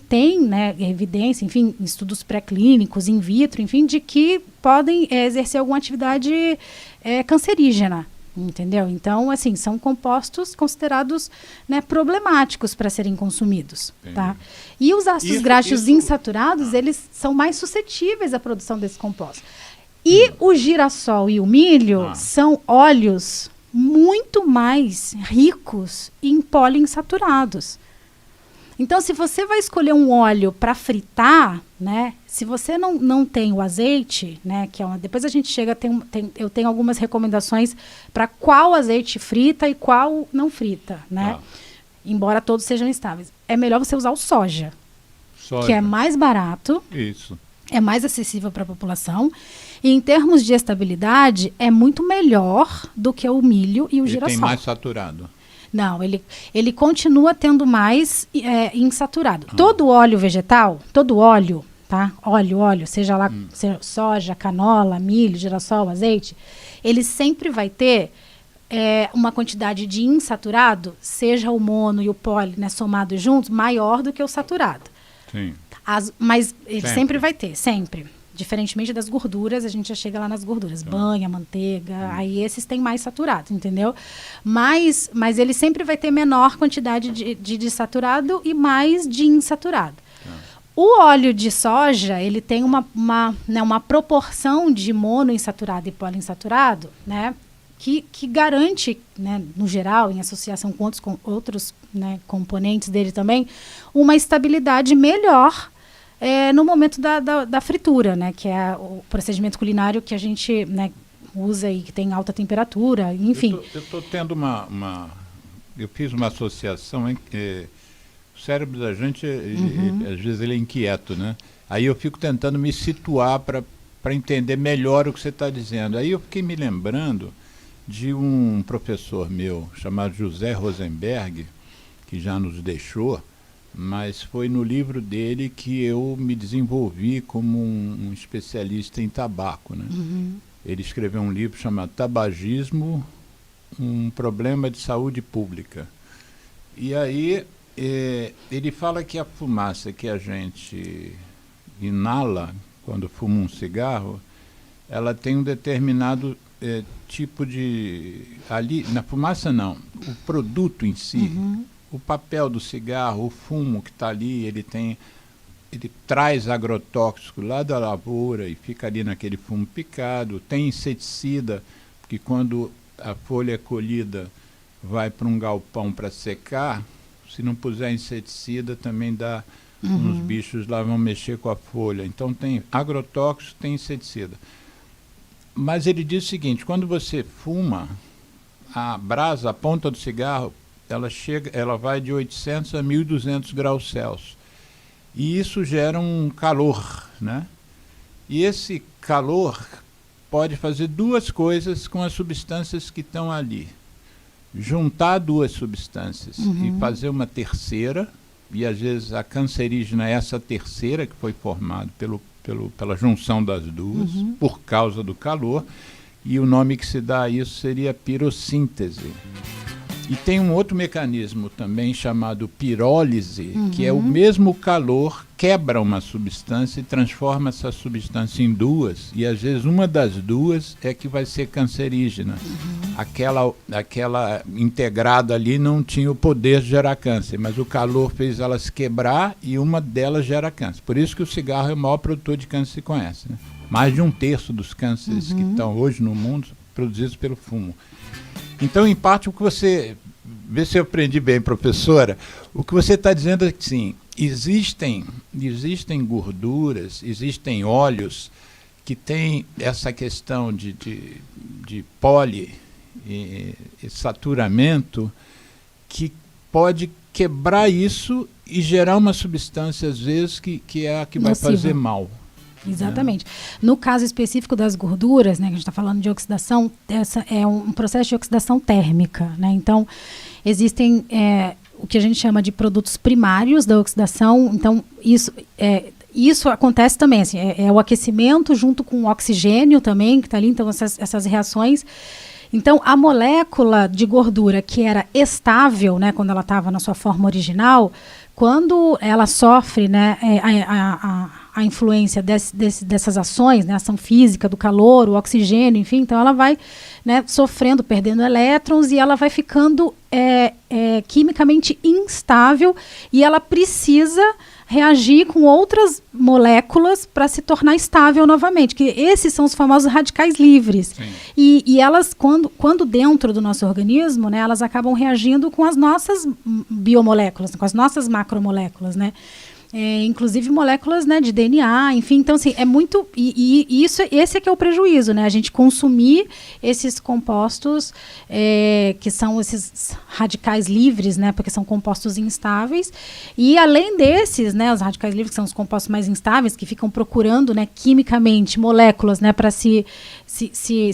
tem, né, evidência, enfim, estudos pré-clínicos, in vitro, enfim, de que podem exercer alguma atividade cancerígena, entendeu? Então, assim, são compostos considerados, né, problemáticos para serem consumidos, tá? E os ácidos graxos insaturados, eles são mais suscetíveis à produção desses compostos. E o girassol e o milho são óleos muito mais ricos em poliinsaturados. Então, se você vai escolher um óleo para fritar, né, se você não tem o azeite, né, que depois a gente chega, eu tenho algumas recomendações para qual azeite frita e qual não frita, né? Embora todos sejam estáveis. É melhor você usar o soja, que é mais barato, é mais acessível para a população, e em termos de estabilidade, é muito melhor do que o milho e o girassol. Tem mais saturado. Não, ele continua tendo mais insaturado. Todo óleo vegetal, todo óleo, tá? Óleo, seja lá soja, canola, milho, girassol, azeite, ele sempre vai ter uma quantidade de insaturado, seja o mono e o poli, né, somados juntos, maior do que o saturado. Sim. Mas ele sempre vai ter, sempre. Diferentemente das gorduras, a gente já chega lá nas gorduras. Banha, manteiga, aí esses têm mais saturado, entendeu? Mas ele sempre vai ter menor quantidade de saturado e mais de insaturado. O óleo de soja, ele tem uma proporção de monoinsaturado e poliinsaturado, né, que garante, né, no geral, em associação com outros né, componentes dele também, uma estabilidade melhor no momento da fritura, né, que é o procedimento culinário que a gente, né, usa e que tem alta temperatura, enfim. Eu estou tendo eu fiz uma associação em que o cérebro da gente, às vezes ele é inquieto, né? Aí eu fico tentando me situar para entender melhor o que você está dizendo. Aí eu fiquei me lembrando de um professor meu chamado José Rosenberg, que já nos deixou, mas foi no livro dele que eu me desenvolvi como um especialista em tabaco, né? Ele escreveu um livro chamado Tabagismo, um problema de saúde pública. E aí ele fala que a fumaça que a gente inala quando fuma um cigarro, ela tem um determinado tipo de... Ali, na fumaça não, o produto em si, o papel do cigarro, o fumo que está ali, ele traz agrotóxico lá da lavoura e fica ali naquele fumo picado, tem inseticida, porque quando a folha é colhida vai para um galpão para secar, se não puser inseticida também dá, uns bichos lá vão mexer com a folha, então tem agrotóxico, tem inseticida. Mas ele diz o seguinte, quando você fuma, a brasa, a ponta do cigarro, ela vai de 800 a 1.200 graus Celsius. E isso gera um calor, né? E esse calor pode fazer duas coisas com as substâncias que estão ali. Juntar duas substâncias e fazer uma terceira, e às vezes a cancerígena é essa terceira que foi formada pela junção das duas, por causa do calor, e o nome que se dá a isso seria pirossíntese. E tem um outro mecanismo também chamado pirólise, que é o mesmo calor, quebra uma substância e transforma essa substância em duas, e às vezes uma das duas é que vai ser cancerígena. Aquela integrada ali não tinha o poder de gerar câncer, mas o calor fez elas quebrar e uma delas gera câncer. Por isso que o cigarro é o maior produtor de câncer que se conhece, né? Mais de 1/3 dos cânceres que estão hoje no mundo produzidos pelo fumo. Então, em parte, o que você... Vê se eu aprendi bem, professora. O que você está dizendo é que, sim, existem gorduras, existem óleos que têm essa questão de poli e saturamento que pode quebrar isso e gerar uma substância, às vezes, que é a que vai fazer mal. Exatamente. No caso específico das gorduras, né, que a gente está falando de oxidação, essa é um processo de oxidação térmica, né? Então, existem o que a gente chama de produtos primários da oxidação. Então, isso acontece também, assim, é o aquecimento junto com o oxigênio também, que está ali, então essas reações. Então, a molécula de gordura que era estável, né, quando ela estava na sua forma original, quando ela sofre, né, a influência dessas ações, né, a ação física do calor, o oxigênio, enfim, então ela vai, né, sofrendo, perdendo elétrons e ela vai ficando quimicamente instável e ela precisa reagir com outras moléculas para se tornar estável novamente, que esses são os famosos radicais livres. E elas, quando dentro do nosso organismo, né, elas acabam reagindo com as nossas biomoléculas, com as nossas macromoléculas, né? Inclusive moléculas, né, de DNA, enfim, então assim, é muito, esse é que é o prejuízo, né, a gente consumir esses compostos que são esses radicais livres, né, porque são compostos instáveis, e além desses, né, os radicais livres que são os compostos mais instáveis, que ficam procurando, né, quimicamente moléculas, né, para se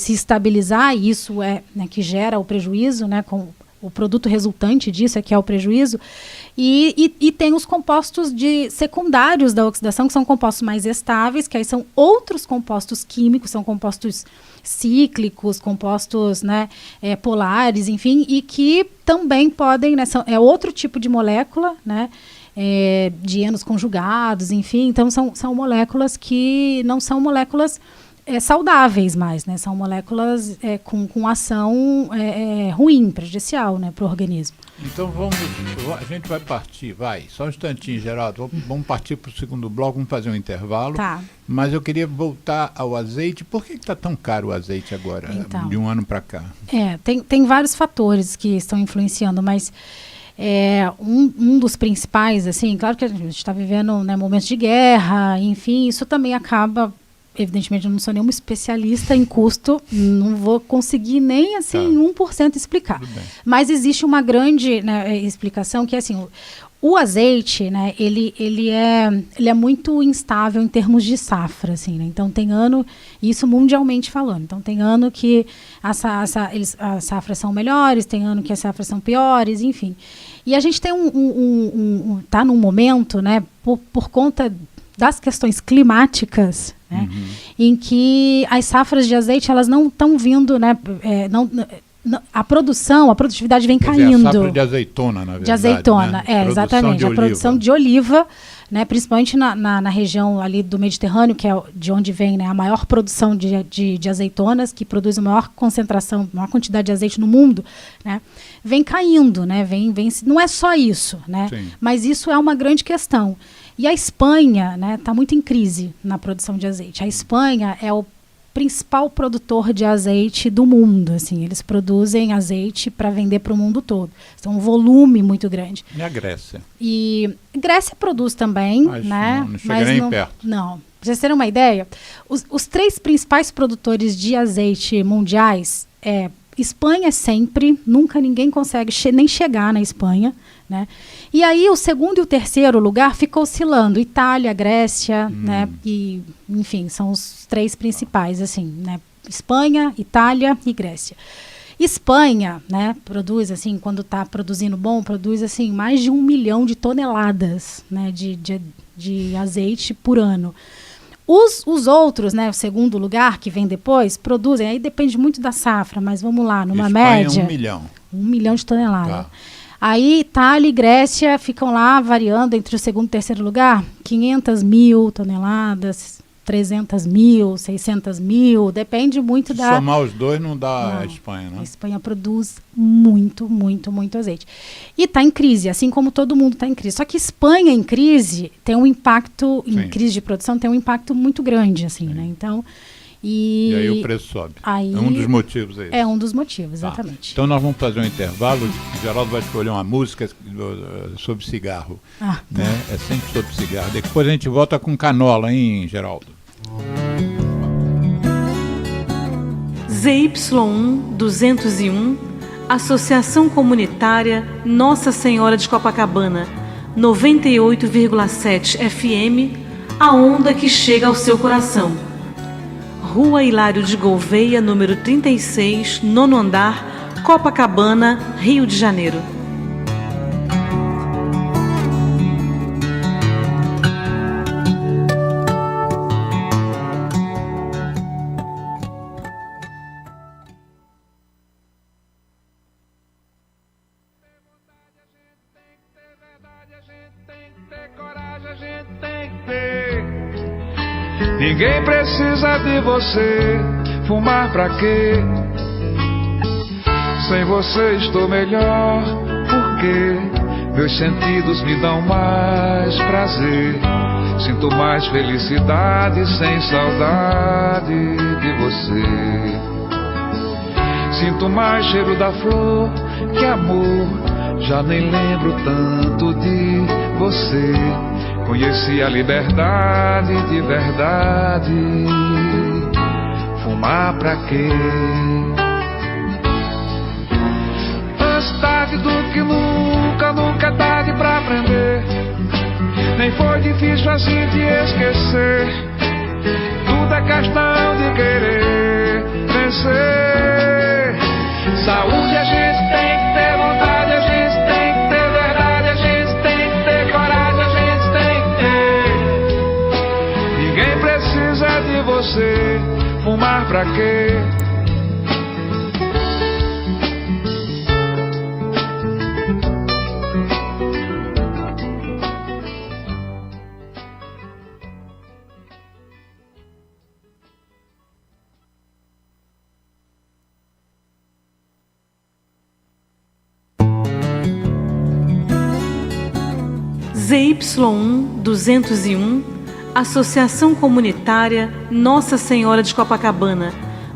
estabilizar, e isso é, né, que gera o prejuízo, né, com o produto resultante disso é que é o prejuízo, e tem os compostos secundários da oxidação, que são compostos mais estáveis, que aí são outros compostos químicos, são compostos cíclicos, compostos, né, polares, enfim, e que também podem, né, é outro tipo de molécula, né, de íons conjugados, enfim, então são moléculas que não são moléculas saudáveis mais, né? São moléculas com ação ruim, prejudicial, né, para o organismo. Então a gente vai partir, só um instantinho, Geraldo, vamos partir para o segundo bloco, vamos fazer um intervalo. Tá. Mas eu queria voltar ao azeite. Por que está tão caro o azeite agora, então, de um ano para cá? Tem vários fatores que estão influenciando, mas um dos principais, assim, claro que a gente está vivendo, né, momentos de guerra, enfim, isso também acaba evidentemente, eu não sou nenhuma especialista em custo, não vou conseguir nem, assim, 1% explicar. Mas existe uma grande, né, explicação que, assim, o azeite, né, ele é muito instável em termos de safra, assim, né? Então tem ano, isso mundialmente falando, então tem ano que as safras são melhores, tem ano que as safras são piores, enfim. E a gente tem tá num momento, né, por conta das questões climáticas, né, em que as safras de azeite, elas não estão vindo, né, a produtividade vem caindo. A safra de azeitona, na verdade. De azeitona, né? Exatamente. A produção de oliva, né, principalmente na região ali do Mediterrâneo, que é de onde vem, né, a maior produção de azeitonas, que produz a maior concentração, maior quantidade de azeite no mundo, né, vem caindo, né, não é só isso, né, mas isso é uma grande questão. E a Espanha, né, está muito em crise na produção de azeite. A Espanha é o principal produtor de azeite do mundo, assim, eles produzem azeite para vender para o mundo todo. Então, um volume muito grande. E a Grécia? E a Grécia produz também, né? Não chega nem perto. Não. Para vocês terem uma ideia, os 3 principais produtores de azeite mundiais Espanha sempre, nunca ninguém consegue nem chegar na Espanha, né? E aí o segundo e o terceiro lugar ficam oscilando, Itália, Grécia, né? E, enfim, são os 3 principais, assim, né? Espanha, Itália e Grécia. Espanha, né, produz, assim, quando está produzindo bom, produz, assim, mais de 1 milhão de toneladas, né, de azeite por ano. Os outros, né, o segundo lugar, que vem depois, produzem, aí depende muito da safra, mas vamos lá, numa média... 1 milhão. 1 milhão de toneladas. Tá. Aí Itália e Grécia ficam lá variando entre o segundo e terceiro lugar, 500 mil toneladas, 300 mil, 600 mil, depende muito Se da... somar os dois não dá a Espanha, né? A Espanha produz muito, muito, muito azeite. E está em crise, assim como todo mundo está em crise. Só que Espanha em crise tem um impacto, em crise de produção, tem um impacto muito grande, assim, né? Então... E aí o preço sobe. Aí é um dos motivos aí. É um dos motivos, exatamente. Então nós vamos fazer um intervalo. O Geraldo vai escolher uma música sobre cigarro. Né? É sempre sobre cigarro. Depois a gente volta com Canola, hein, Geraldo? ZY1 201, Associação Comunitária Nossa Senhora de Copacabana, 98,7 FM, a onda que chega ao seu coração. Rua Hilário de Gouveia, número 36, 9º andar, Copacabana, Rio de Janeiro. Ninguém precisa de você, fumar pra quê? Sem você estou melhor, porque meus sentidos me dão mais prazer. Sinto mais felicidade sem saudade de você. Sinto mais cheiro da flor que amor, já nem lembro tanto de você. Conheci a liberdade de verdade. Fumar pra quê? Antes tarde do que nunca, nunca é tarde pra aprender. Nem foi difícil assim te esquecer. Tudo é questão de querer vencer. Saúde a gente tem que ter, vontade a gente tem que ter, verdade a gente tem que ter, coragem a gente tem que ter. Ninguém precisa de você, fumar pra quê? ZY1 201, Associação Comunitária Nossa Senhora de Copacabana,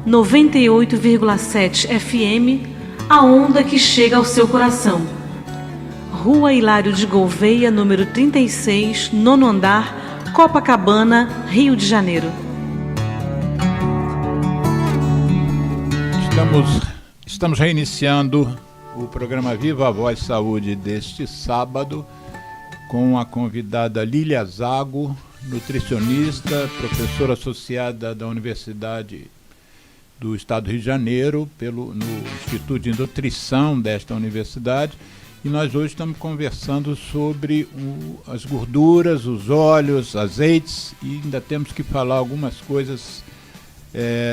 98,7 FM, a onda que chega ao seu coração. Rua Hilário de Gouveia, número 36, 9º andar, Copacabana, Rio de Janeiro. Estamos reiniciando o programa Viva a Voz Saúde deste sábado com a convidada Lília Zago, nutricionista, professora associada da Universidade do Estado do Rio de Janeiro, no Instituto de Nutrição desta universidade. E nós hoje estamos conversando sobre as gorduras, os óleos, azeites, e ainda temos que falar algumas coisas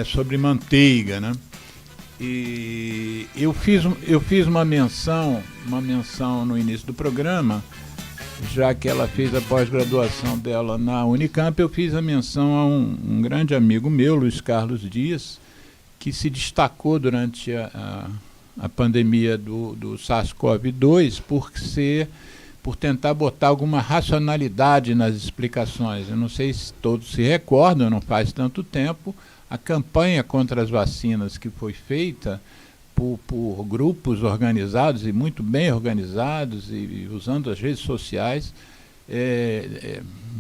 sobre manteiga, né? E eu fiz uma menção no início do programa, já que ela fez a pós-graduação dela na Unicamp. Eu fiz a menção a um grande amigo meu, Luiz Carlos Dias, que se destacou durante a pandemia do SARS-CoV-2 por tentar botar alguma racionalidade nas explicações. Eu não sei se todos se recordam, não faz tanto tempo, a campanha contra as vacinas que foi feita por grupos organizados e muito bem organizados e usando as redes sociais,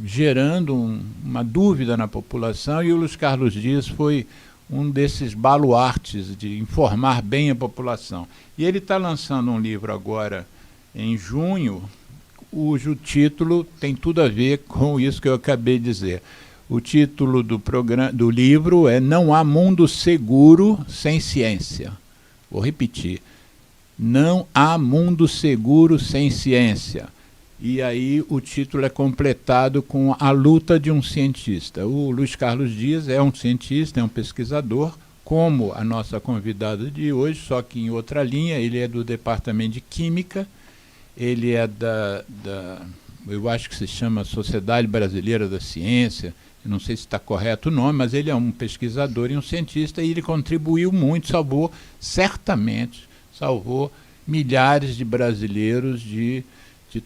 gerando uma dúvida na população, e o Luiz Carlos Dias foi um desses baluartes de informar bem a população. E ele está lançando um livro agora, em junho, cujo título tem tudo a ver com isso que eu acabei de dizer. O título do livro é Não há mundo seguro sem ciência. Vou repetir. Não há mundo seguro sem ciência. E aí o título é completado com a luta de um cientista. O Luiz Carlos Dias é um cientista, é um pesquisador, como a nossa convidada de hoje, só que em outra linha. Ele é do Departamento de Química, ele é eu acho que se chama Sociedade Brasileira da Ciência, eu não sei se está correto o nome, mas ele é um pesquisador e um cientista, e ele contribuiu muito, certamente salvou milhares de brasileiros de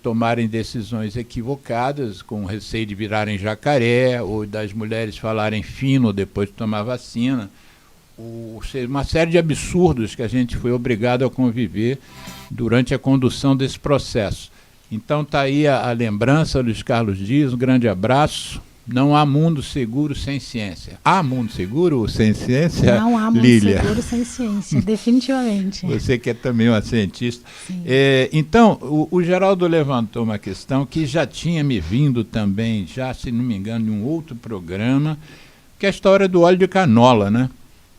tomarem decisões equivocadas, com receio de virarem jacaré, ou das mulheres falarem fino depois de tomar vacina, uma série de absurdos que a gente foi obrigado a conviver durante a condução desse processo. Então está aí a lembrança, Luiz Carlos Dias, um grande abraço. Não há mundo seguro sem ciência. Há mundo seguro sem ciência, Não há mundo Lília? seguro sem ciência, definitivamente. Você que é também uma cientista. Então, o Geraldo levantou uma questão que já tinha me vindo também, já, se não me engano, em um outro programa, que é a história do óleo de canola, né?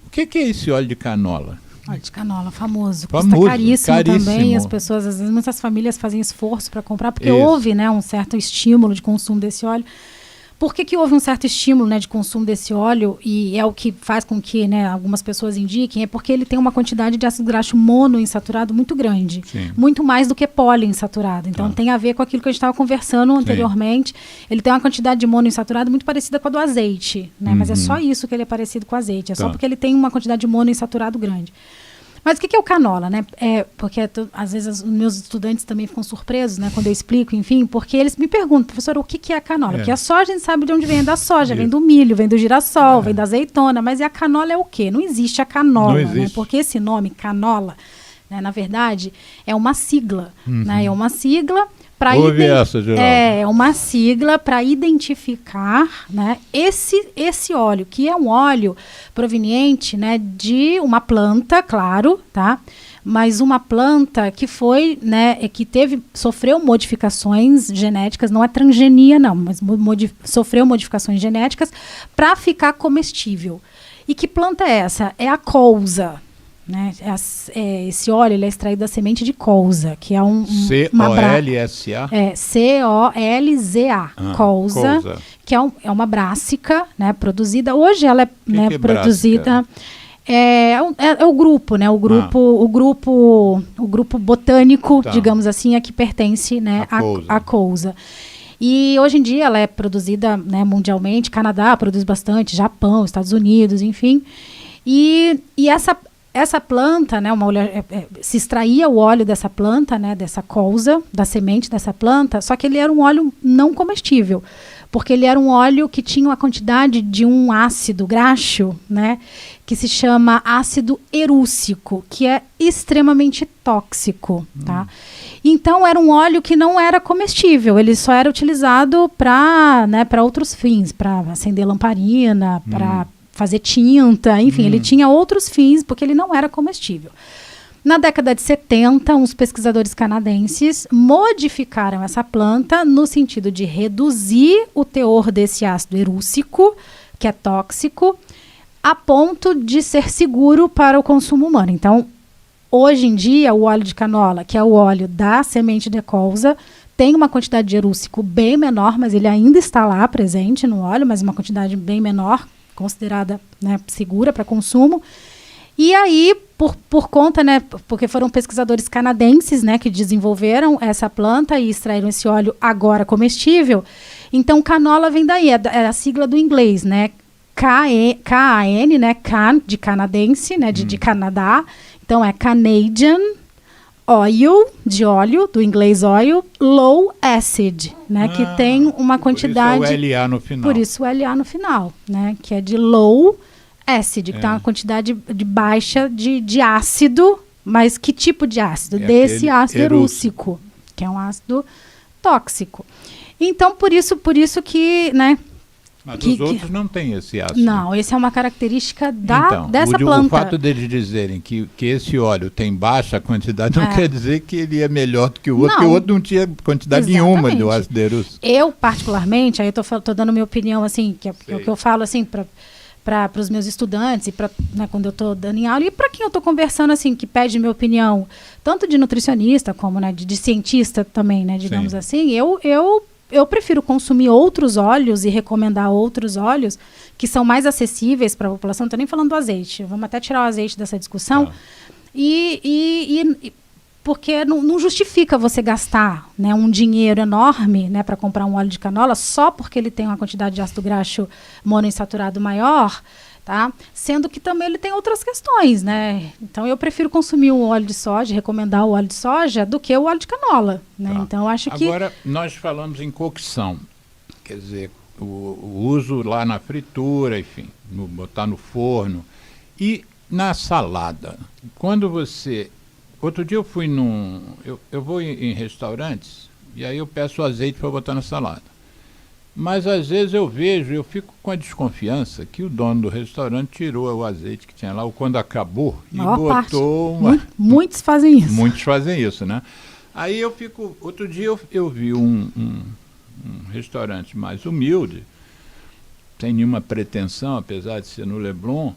O que é esse óleo de canola? Óleo de canola, famoso. Custa caríssimo também. As pessoas, às vezes, muitas famílias fazem esforço para comprar, porque houve, né, um certo estímulo de consumo desse óleo. Por que houve um certo estímulo, né, de consumo desse óleo, e é o que faz com que, né, algumas pessoas indiquem, é porque ele tem uma quantidade de ácido graxo monoinsaturado muito grande. Sim. Muito mais do que poliinsaturado. Então tem a ver com aquilo que a gente estava conversando anteriormente. Ele tem uma quantidade de monoinsaturado muito parecida com a do azeite, né? Mas é só isso que ele é parecido com o azeite. É só porque ele tem uma quantidade de monoinsaturado grande. Mas o que é o canola, né? Porque às vezes os meus estudantes também ficam surpresos, né, quando eu explico, enfim, porque eles me perguntam, professor, o que é a canola? Porque a soja, a gente sabe de onde vem, da soja, vem do milho, vem do girassol, vem da azeitona, mas e a canola é o quê? Não existe a canola, né? Porque esse nome, canola, né, na verdade, é uma sigla, né? É uma sigla para uma sigla para identificar, né, esse óleo, que é um óleo proveniente, né, de uma planta, claro, tá? Mas uma planta que foi, né, sofreu modificações genéticas, não é transgenia não, mas sofreu modificações genéticas para ficar comestível. E que planta é essa? É a colza. Né? Esse óleo ele é extraído da semente de colza, que é C-O-L-S-A? C-O-L-Z-A, colza, que é uma brássica, né, produzida. Hoje ela é, né, produzida. É o grupo, né? O grupo botânico, digamos assim, a que pertence, né, à colza. E hoje em dia ela é produzida, né, mundialmente. Canadá produz bastante, Japão, Estados Unidos, enfim. E essa planta, né, se extraía o óleo dessa planta, né, dessa colza, da semente dessa planta, só que ele era um óleo não comestível, porque ele era um óleo que tinha uma quantidade de um ácido graxo, né, que se chama ácido erúcico, que é extremamente tóxico, tá? Então era um óleo que não era comestível, ele só era utilizado para, né, para outros fins, para acender lamparina, fazer tinta, enfim, ele tinha outros fins, porque ele não era comestível. Na década de 70, uns pesquisadores canadenses modificaram essa planta no sentido de reduzir o teor desse ácido erússico, que é tóxico, a ponto de ser seguro para o consumo humano. Então, hoje em dia, o óleo de canola, que é o óleo da semente de colza, tem uma quantidade de erússico bem menor, mas ele ainda está lá presente no óleo, mas uma quantidade bem menor, considerada, né, segura para consumo. E aí, por conta, né, porque foram pesquisadores canadenses, né, que desenvolveram essa planta e extraíram esse óleo agora comestível. Então, canola vem daí, é a sigla do inglês, né, K-A-N, né, can, de canadense, né, de Canadá. Então, é Canadian Oil, de óleo, do inglês oil, low acid, né, que tem uma quantidade... Por isso é o LA no final. Por isso o LA no final, né, que é de low acid, que tem uma quantidade de baixa de ácido, mas que tipo de ácido? Desse ácido erússico, que é um ácido tóxico. Então, por isso que, né... Mas os outros não têm esse ácido. Não, essa é uma característica dessa planta. O fato deles dizerem que esse óleo tem baixa quantidade não quer dizer que ele é melhor do que o outro, porque o outro não tinha quantidade nenhuma do ácido erússico. Eu, particularmente, aí eu tô dando minha opinião, assim, que é o que eu falo, assim, para os meus estudantes, e né, quando eu estou dando em aula, e para quem eu estou conversando, assim, que pede minha opinião, tanto de nutricionista como, né, de cientista também, né, digamos assim, eu prefiro consumir outros óleos e recomendar outros óleos que são mais acessíveis para a população. Não estou nem falando do azeite, vamos até tirar o azeite dessa discussão. Porque não justifica você gastar, né, um dinheiro enorme, né, para comprar um óleo de canola só porque ele tem uma quantidade de ácido graxo monoinsaturado maior, tá? Sendo que também ele tem outras questões, né? Então eu prefiro consumir o óleo de soja, recomendar o óleo de soja, do que o óleo de canola, né? Então eu acho que... Agora, nós falamos em cocção, quer dizer, o uso lá na fritura, enfim, botar no forno. E na salada, quando você... Outro dia eu fui eu vou em restaurantes e aí eu peço azeite para botar na salada. Mas às vezes eu fico com a desconfiança que o dono do restaurante tirou o azeite que tinha lá, ou quando acabou, e botou uma... Muitos fazem isso. Muitos fazem isso, né? Aí outro dia eu vi um restaurante mais humilde, sem nenhuma pretensão, apesar de ser no Leblon,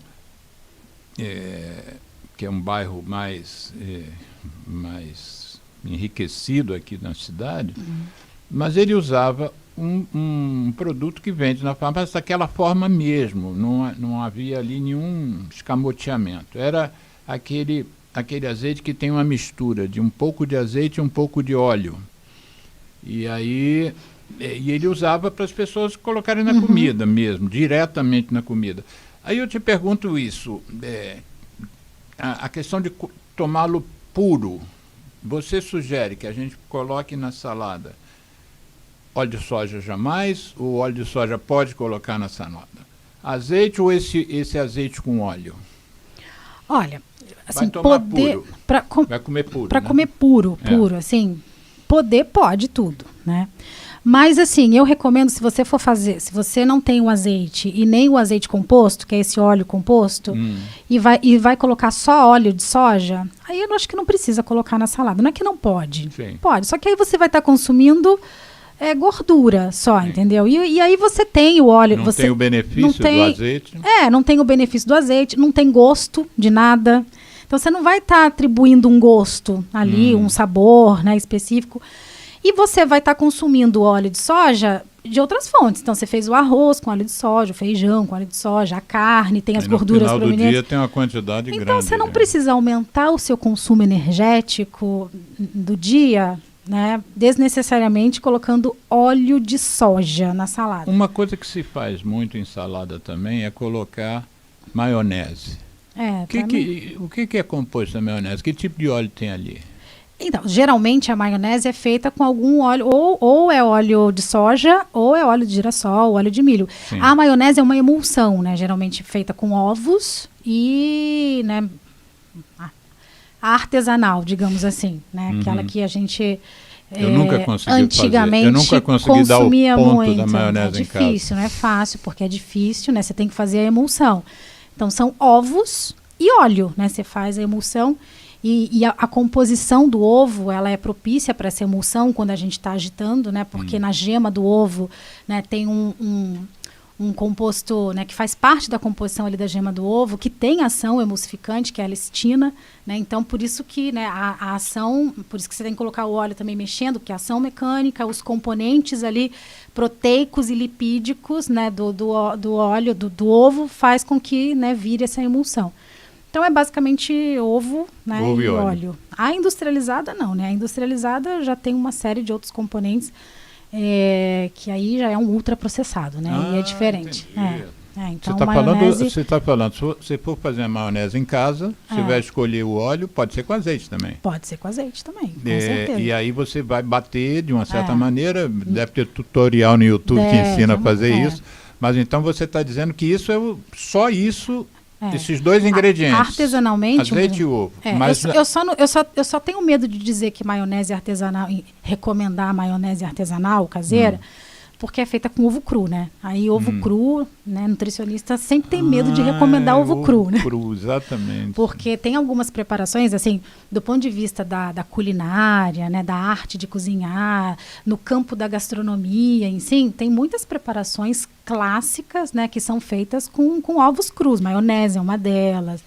que é um bairro mais enriquecido aqui na cidade, mas ele usava um produto que vende na farmácia daquela forma mesmo, não havia ali nenhum escamoteamento. Era aquele azeite que tem uma mistura de um pouco de azeite e um pouco de óleo. E aí ele usava para as pessoas colocarem na comida mesmo, diretamente na comida. Aí eu te pergunto isso, a questão de tomá-lo puro, você sugere que a gente coloque na salada óleo de soja jamais, o óleo de soja pode colocar na salada? Azeite ou esse azeite com óleo? Olha, assim, vai tomar puro. Vai comer puro, para né? comer puro, assim, pode tudo, né? Mas assim, eu recomendo, se você for fazer, se você não tem o azeite e nem o azeite composto, que é esse óleo composto, e vai colocar só óleo de soja, aí eu acho que não precisa colocar na salada. Não é que não pode, pode, só que aí você vai estar consumindo gordura só, entendeu? E aí você tem o óleo... Não tem o benefício do azeite? Não tem o benefício do azeite, não tem gosto de nada. Então você não vai estar atribuindo um gosto ali, um sabor, né, específico. E você vai estar consumindo óleo de soja de outras fontes. Então você fez o arroz com óleo de soja, o feijão com óleo de soja, a carne, tem as gorduras provenientes. No final do dia tem uma quantidade grande. Então você não precisa aumentar o seu consumo energético do dia... né, desnecessariamente colocando óleo de soja na salada. Uma coisa que se faz muito em salada também é colocar maionese. O que é composto da maionese? Que tipo de óleo tem ali? Então, geralmente a maionese é feita com algum óleo, ou é óleo de soja, ou é óleo de girassol, óleo de milho. Sim. A maionese é uma emulsão, né, geralmente feita com ovos e, né, artesanal, digamos assim, né? Aquela que a gente Eu nunca consegui antigamente fazer. Eu nunca consegui dar o ponto muito, da maionese é em casa. É difícil, não é fácil, porque é difícil, né? Você tem que fazer a emulsão. Então, são ovos e óleo, né? Você faz a emulsão e a composição do ovo, ela é propícia para essa emulsão quando a gente está agitando, né? Porque na gema do ovo, né, tem um composto, né, que faz parte da composição ali da gema do ovo, que tem ação emulsificante, que é a lectina, né? Então, por isso que, né, a ação, por isso que você tem que colocar o óleo também mexendo, porque a ação mecânica, os componentes ali proteicos e lipídicos, né, do óleo, do ovo, faz com que, né, vire essa emulsão. Então, é basicamente ovo, né, ovo e óleo. A industrializada não, né? A industrializada já tem uma série de outros componentes que aí já é um ultraprocessado, né? E é diferente. Então, você está falando, se você for fazer a maionese em casa, você vai escolher o óleo, pode ser com azeite também. Pode ser com azeite também, com certeza. E aí você vai bater de uma certa maneira, deve ter tutorial no YouTube que ensina a fazer isso, mas então você está dizendo que isso é só isso. Esses dois ingredientes, artesanalmente, azeite e ovo. Mas eu só tenho medo de dizer que maionese artesanal, recomendar a maionese artesanal caseira, porque é feita com ovo cru, né? Aí ovo cru, né? Nutricionista sempre tem medo de recomendar ovo cru, né? Cru, exatamente. Porque tem algumas preparações, assim, do ponto de vista da culinária, né? Da arte de cozinhar, no campo da gastronomia, enfim, tem muitas preparações clássicas, né? Que são feitas com ovos crus. Maionese é uma delas.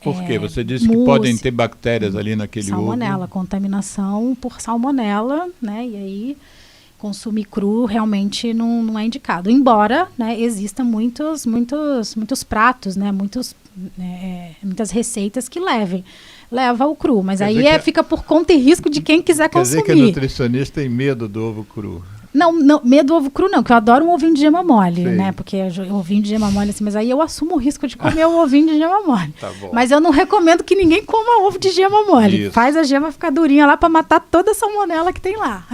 Por quê? Você disse que podem ter bactérias ali naquele salmonela, ovo. Contaminação por salmonela, né? E aí consumir cru realmente não é indicado. Embora, né, exista muitos pratos, né, muitas receitas que leva o cru. Mas aí fica por conta e risco de quem quiser consumir. Quer dizer que a nutricionista tem medo do ovo cru. Não, medo do ovo cru não, que eu adoro um ovinho de gema mole, né? Porque ovinho de gema mole, assim, mas aí eu assumo o risco de comer o ovinho de gema mole. Tá bom. Mas eu não recomendo que ninguém coma ovo de gema mole. Isso. Faz a gema ficar durinha lá para matar toda a salmonela que tem lá.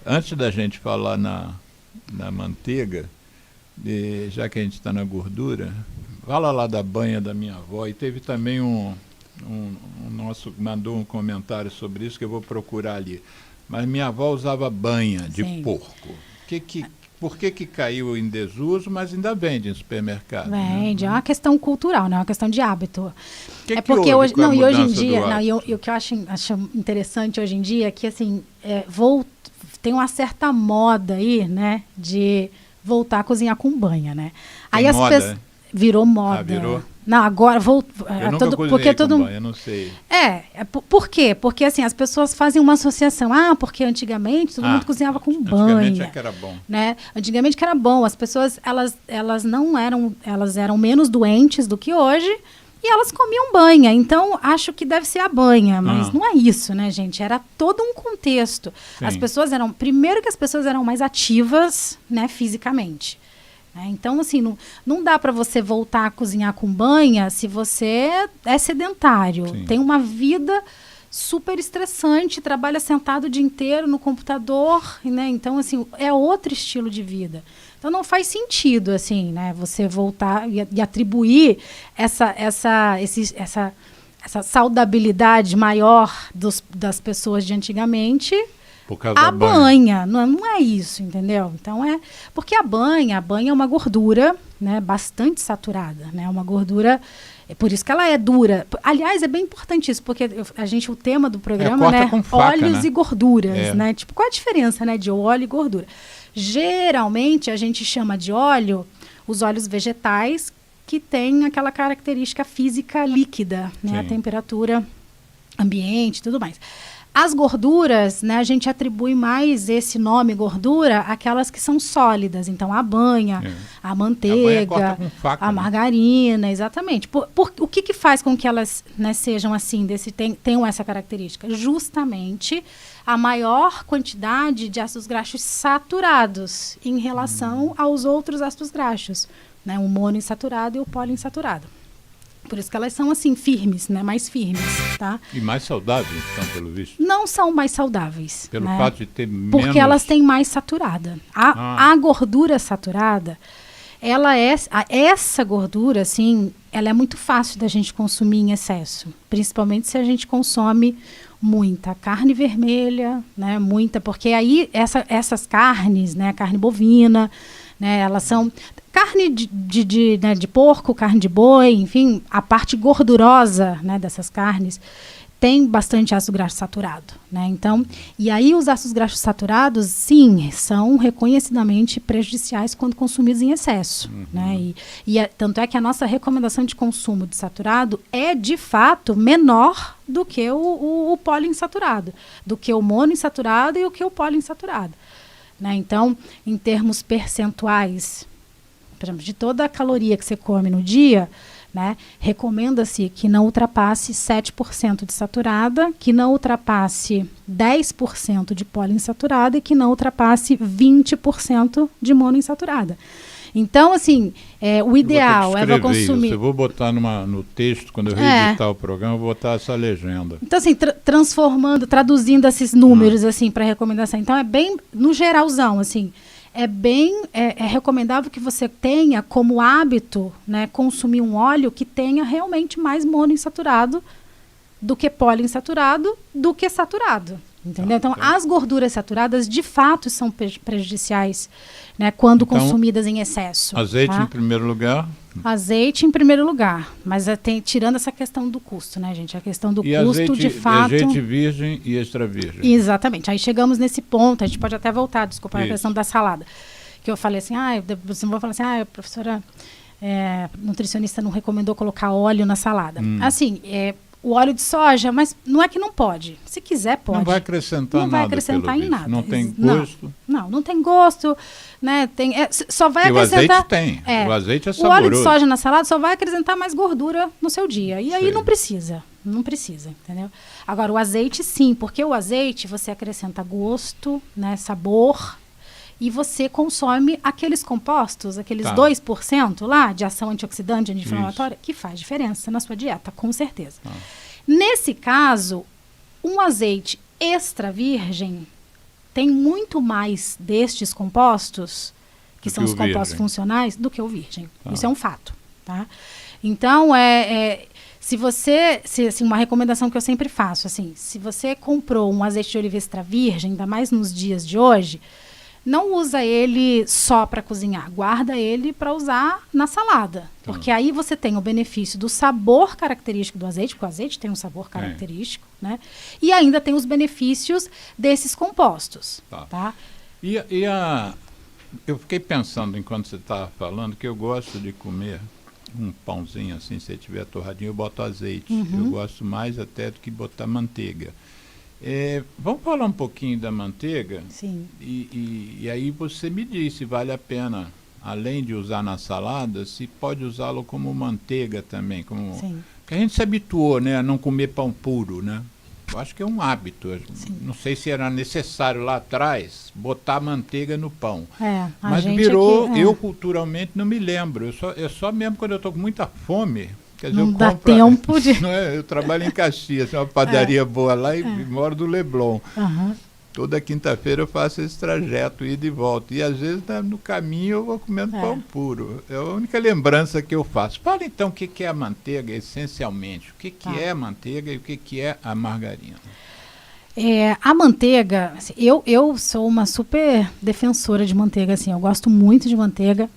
Antes da gente falar na manteiga, já que a gente está na gordura, fala lá da banha da minha avó. E teve também um nosso mandou um comentário sobre isso que eu vou procurar ali. Mas minha avó usava banha de porco. Por que caiu em desuso, mas ainda vende em supermercado? Vende, é uma questão cultural, não é uma questão de hábito. Porque hoje em dia, e o que eu acho interessante hoje em dia é que assim, tem uma certa moda aí, né, de voltar a cozinhar com banha, né? Aí as pessoas virou moda. Virou? Não, agora eu nunca cozinhei com banha, eu não sei. Por quê? Porque assim, as pessoas fazem uma associação. Porque antigamente todo mundo cozinhava com banha. Antigamente é que era bom. Né? Antigamente que era bom. As pessoas, elas eram menos doentes do que hoje e elas comiam banha. Então, acho que deve ser a banha, mas não é isso, né, gente? Era todo um contexto. Sim. Primeiro que as pessoas eram mais ativas, né, fisicamente. Então, assim, não dá para você voltar a cozinhar com banha se você é sedentário. Sim. Tem uma vida super estressante, trabalha sentado o dia inteiro no computador, né? Então, assim, é outro estilo de vida. Então, não faz sentido, assim, né? Você voltar e atribuir essa saudabilidade maior das pessoas de antigamente a banha. Não é isso, entendeu? Então porque a banha é uma gordura, né, bastante saturada, né? Uma gordura, é por isso que ela é dura. Aliás, é bem importante isso, porque o tema do programa, né, óleos e gorduras, né? Tipo, qual é a diferença, né, de óleo e gordura? Geralmente a gente chama de óleo os óleos vegetais que têm aquela característica física líquida, né, a temperatura ambiente e tudo mais. As gorduras, né, a gente atribui mais esse nome gordura àquelas que são sólidas. Então, a banha, a manteiga, a margarina, exatamente. O que faz com que elas, né, sejam assim, tenham essa característica? Justamente a maior quantidade de ácidos graxos saturados em relação aos outros ácidos graxos, né, o monoinsaturado e o poliinsaturado. Por isso que elas são assim, firmes, né? Mais firmes, tá? E mais saudáveis, então, pelo visto? Não são mais saudáveis. Pelo né? fato de ter menos... Porque elas têm mais saturada. A gordura saturada, essa gordura, assim, ela é muito fácil da gente consumir em excesso, principalmente se a gente consome muita carne vermelha, né, muita, porque aí essas carnes, né, carne bovina, né, elas são carne de porco, carne de boi, enfim, a parte gordurosa, né, dessas carnes tem bastante ácido graxo saturado, né? Então, e aí os ácidos graxos saturados, sim, são reconhecidamente prejudiciais quando consumidos em excesso, né? Tanto é que a nossa recomendação de consumo de saturado é, de fato, menor do que o poliinsaturado, do que o monoinsaturado e o que o poliinsaturado, né? Então, em termos percentuais, por exemplo, de toda a caloria que você come no dia, né, recomenda-se que não ultrapasse 7% de saturada, que não ultrapasse 10% de poliinsaturada e que não ultrapasse 20% de monoinsaturada. Então, assim, o ideal é consumir... Eu vou botar no texto, quando eu reeditar o programa, eu vou botar essa legenda. Então, assim, traduzindo esses números, assim, para recomendação. Então, é bem, no geralzão, assim... É recomendável que você tenha como hábito, né, consumir um óleo que tenha realmente mais monoinsaturado do que poliinsaturado, do que saturado. Entendeu? Então, as gorduras saturadas, de fato, são prejudiciais, né, quando consumidas em excesso. Azeite, tá? Em primeiro lugar? Azeite em primeiro lugar. Mas tirando essa questão do custo, né, gente? A questão do custo, azeite, de fato... azeite virgem e extra virgem. Exatamente. Aí chegamos nesse ponto, a gente pode até voltar, desculpa, a questão da salada. Que eu falei assim, você vai falar assim, a professora nutricionista não recomendou colocar óleo na salada. Assim, o óleo de soja, mas não é que não pode. Se quiser, pode. Não vai acrescentar nada. Não vai acrescentar em nada. Não tem gosto. Não tem gosto. Né? Só vai acrescentar... O azeite tem. O azeite é saboroso. O óleo de soja na salada só vai acrescentar mais gordura no seu dia. E aí não precisa. Não precisa, entendeu? Agora, o azeite sim, porque o azeite você acrescenta gosto, né, sabor... E você consome aqueles compostos, aqueles 2% lá de ação antioxidante, anti-inflamatória, que faz diferença na sua dieta, com certeza. Nesse caso, um azeite extra virgem tem muito mais destes compostos, que são os compostos funcionais, do que o virgem. Isso é um fato. Tá? Então, assim, uma recomendação que eu sempre faço, assim, se você comprou um azeite de oliva extra virgem, ainda mais nos dias de hoje, não usa ele só para cozinhar, guarda ele para usar na salada. Porque aí você tem o benefício do sabor característico do azeite, porque o azeite tem um sabor característico, né? E ainda tem os benefícios desses compostos. Tá? Eu fiquei pensando, enquanto você estava falando, que eu gosto de comer um pãozinho assim, se tiver torradinho, eu boto azeite. Eu gosto mais até do que botar manteiga. Vamos falar um pouquinho da manteiga? Sim. E aí você me diz se vale a pena, além de usar na salada, se pode usá-lo como manteiga também. Sim. Porque a gente se habituou, né, a não comer pão puro, né? Eu acho que é um hábito. Não sei se era necessário lá atrás botar manteiga no pão. Mas virou, eu culturalmente não me lembro. Eu só mesmo quando eu estou com muita fome... Quer dizer, não dá tempo de... Eu trabalho em Caxias, uma padaria boa lá e moro do Leblon. Toda quinta-feira eu faço esse trajeto, ida e volta. E às vezes no caminho eu vou comendo pão puro. É a única lembrança que eu faço. Fala então o que é a manteiga, essencialmente. O que é a manteiga e o que é a margarina? A manteiga, assim, eu sou uma super defensora de manteiga. Assim, eu gosto muito de manteiga.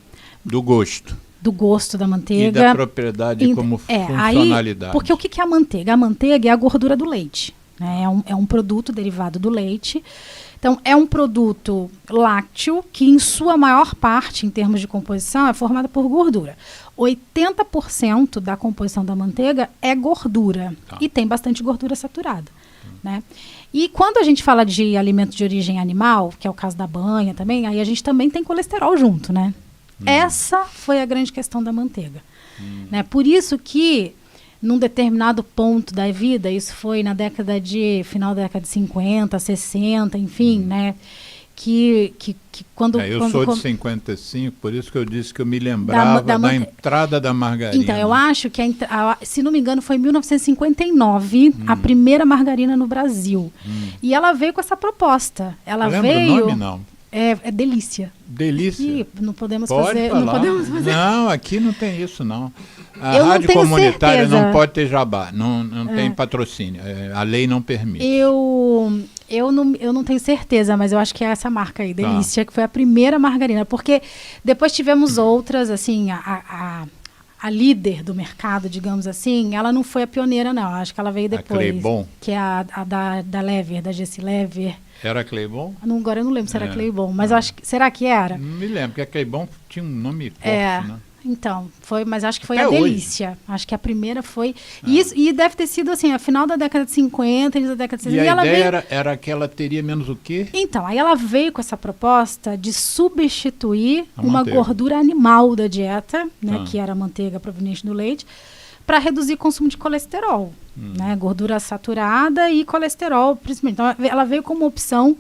Do gosto da manteiga. E da propriedade como funcionalidade. Porque o que é a manteiga? A manteiga é a gordura do leite. Né? É um produto derivado do leite. Então, é um produto lácteo que, em sua maior parte, em termos de composição, é formada por gordura. 80% da composição da manteiga é gordura. E tem bastante gordura saturada. Né? E quando a gente fala de alimento de origem animal, que é o caso da banha também, aí a gente também tem colesterol junto, né? Essa foi a grande questão da manteiga. Né? Por isso que, num determinado ponto da vida, isso foi na final da década de 50, 60, enfim, né? Que quando... eu sou de 55, por isso que eu disse que eu me lembrava da entrada da margarina. Então, eu acho que, se não me engano, foi em 1959, a primeira margarina no Brasil. E ela veio com essa proposta. Ela veio... o nome, não? É delícia. Delícia. Aqui não podemos Pode fazer. falar. Não podemos fazer. Não, aqui não tem isso, não. A Eu não rádio tenho comunitária certeza. não pode ter jabá, não tem patrocínio. A lei não permite. Eu não tenho certeza, mas eu acho que é essa marca aí, Delícia, que foi a primeira margarina. Porque depois tivemos outras, assim, a líder do mercado, digamos assim, ela não foi a pioneira, não. Acho que ela veio depois. A Cleibon? Que é a da Lever, da Gessi Lever. Era Cleibon? Agora eu não lembro se era Cleibon, mas eu acho que... Será que era? Não me lembro, porque a Cleibon tinha um nome forte, né? Então, mas acho que foi Até a hoje. Delícia. Acho que a primeira foi... E deve ter sido, assim, a final da década de 50, início da década de 60. E a ela ideia veio... era que ela teria menos o quê? Então, aí ela veio com essa proposta de substituir A uma manteiga. gordura animal da dieta, né, Ah. que era a manteiga proveniente do leite, para reduzir o consumo de colesterol, né, gordura saturada e colesterol, principalmente. Então, ela veio como uma opção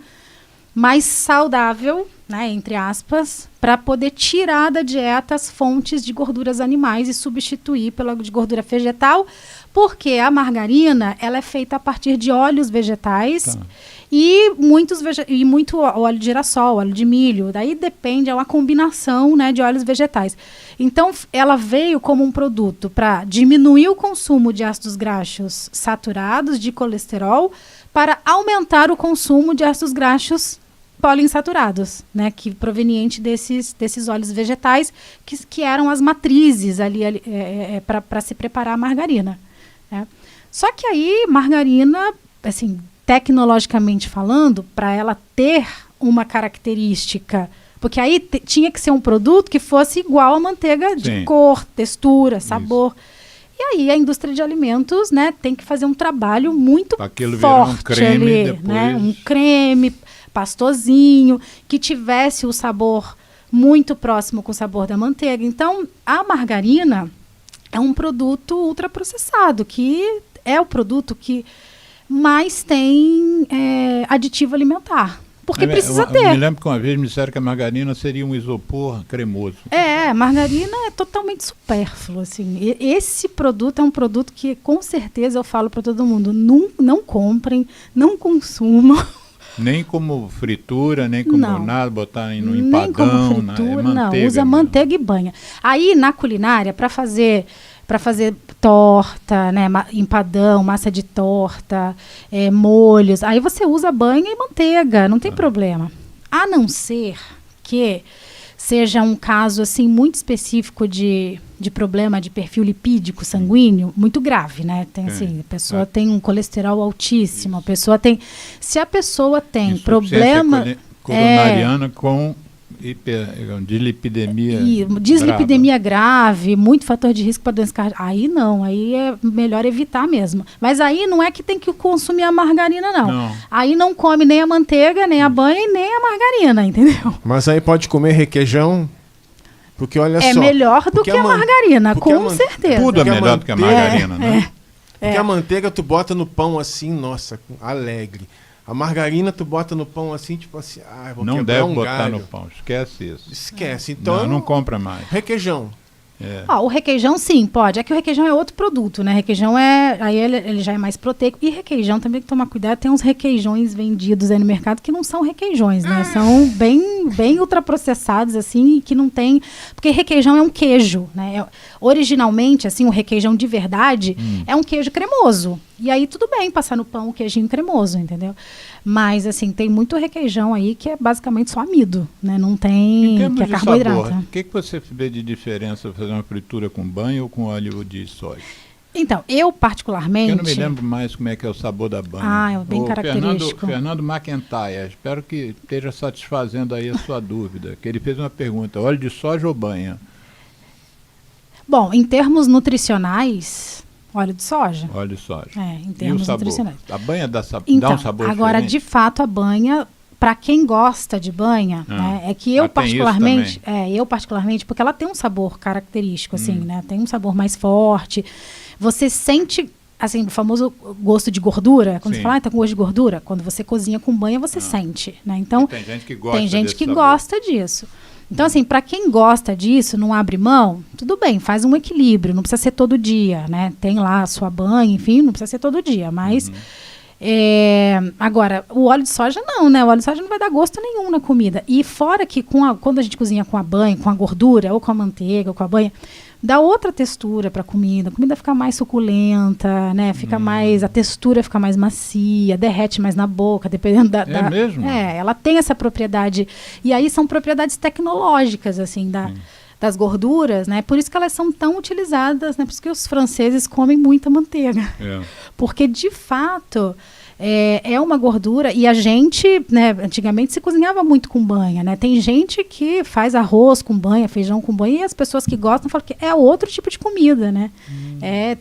mais saudável, né, entre aspas, para poder tirar da dieta as fontes de gorduras animais e substituir pela de gordura vegetal, porque a margarina ela é feita a partir de óleos vegetais e muito óleo de girassol, óleo de milho. Daí depende, é uma combinação, né, de óleos vegetais. Então, ela veio como um produto para diminuir o consumo de ácidos graxos saturados, de colesterol, para aumentar o consumo de ácidos graxos poliinsaturados, né, que proveniente desses óleos vegetais, que eram as matrizes ali para se preparar a margarina, né? Só que aí, margarina, assim, tecnologicamente falando, para ela ter uma característica, porque aí tinha que ser um produto que fosse igual à manteiga de Sim. cor, textura, sabor. E aí a indústria de alimentos, né, tem que fazer um trabalho muito Aquilo virar forte um creme ali, depois. né, um creme pastosinho, que tivesse o sabor muito próximo com o sabor da manteiga. Então, a margarina é um produto ultraprocessado, que é o produto que mais tem aditivo alimentar. Porque precisa Eu me ter. lembro que uma vez me disseram que a margarina seria um isopor cremoso. Margarina é totalmente supérfluo, assim. Esse produto é um produto que, com certeza, eu falo para todo mundo, não comprem, não consumam. Nem como fritura, nem como Não. nada, botar no Nem empadão. como fritura, é manteiga não. Usa mesmo. manteiga e banha. Aí, na culinária, para fazer torta, né, empadão, massa de torta, molhos, aí você usa banha e manteiga, não tem problema. A não ser que seja um caso assim muito específico de problema de perfil lipídico sanguíneo muito grave, né? Tem assim, a pessoa tem um colesterol altíssimo, a pessoa tem, se a pessoa tem Insuficiência problema coronariana com dislipidemia. E dislipidemia grave, muito fator de risco para doença cardíaca. Aí não, aí é melhor evitar mesmo. Mas aí não é que tem que consumir a margarina, não. Aí não come nem a manteiga, nem a banha e nem a margarina, entendeu? Mas aí pode comer requeijão, porque olha só... É melhor do que a margarina, com certeza. Tudo é melhor do que a margarina, né? Porque a manteiga tu bota no pão assim, nossa, alegre. A margarina tu bota no pão assim, tipo assim, vou não quebrar deve um botar galho. no pão, esquece isso. Esquece, então... Não compra mais. Requeijão. O requeijão sim, pode. É que o requeijão é outro produto, né? Requeijão aí ele já é mais proteico. E requeijão também tem que tomar cuidado. Tem uns requeijões vendidos aí no mercado que não são requeijões, né? São bem ultraprocessados, assim, que não tem... Porque requeijão é um queijo, né? Originalmente, assim, o requeijão de verdade é um queijo cremoso. E aí tudo bem passar no pão o queijinho cremoso, entendeu? Mas, assim, tem muito requeijão aí que é basicamente só amido, né? Não tem... Em termos que é de carboidrato. sabor, o que você vê de diferença fazer uma fritura com banha ou com óleo de soja? Então, eu particularmente... Eu não me lembro mais como é que é o sabor da banha. É bem característico. Fernando McIntyre, espero que esteja satisfazendo aí a sua dúvida, que ele fez uma pergunta, óleo de soja ou banha? Bom, em termos nutricionais, óleo de soja. Óleo de soja. Em termos nutricionais. A banha dá Então, um sabor agora, diferente? de fato, a banha, para quem gosta de banha, né, é que eu particularmente, porque ela tem um sabor característico, assim, né? Tem um sabor mais forte. Você sente, assim, o famoso gosto de gordura. Quando você fala, tá com gosto de gordura, quando você cozinha com banha, você sente, né? Então, tem gente que gosta gosta disso. Então, assim, para quem gosta disso, não abre mão, tudo bem, faz um equilíbrio, não precisa ser todo dia, né? Tem lá a sua banha, enfim, não precisa ser todo dia, mas Agora, o óleo de soja não, né? O óleo de soja não vai dar gosto nenhum na comida. E fora que quando a gente cozinha com a banha, com a gordura, ou com a manteiga, ou com a banha, dá outra textura para a comida fica mais suculenta, né? Fica mais, a textura fica mais macia, derrete mais na boca, dependendo mesmo? Ela tem essa propriedade. E aí são propriedades tecnológicas, assim, das gorduras, né? Por isso que elas são tão utilizadas, né? Por isso que os franceses comem muita manteiga. Porque, de fato, é uma gordura, e a gente, né, antigamente se cozinhava muito com banha, né? Tem gente que faz arroz com banha, feijão com banha, e as pessoas que gostam falam que é outro tipo de comida, né?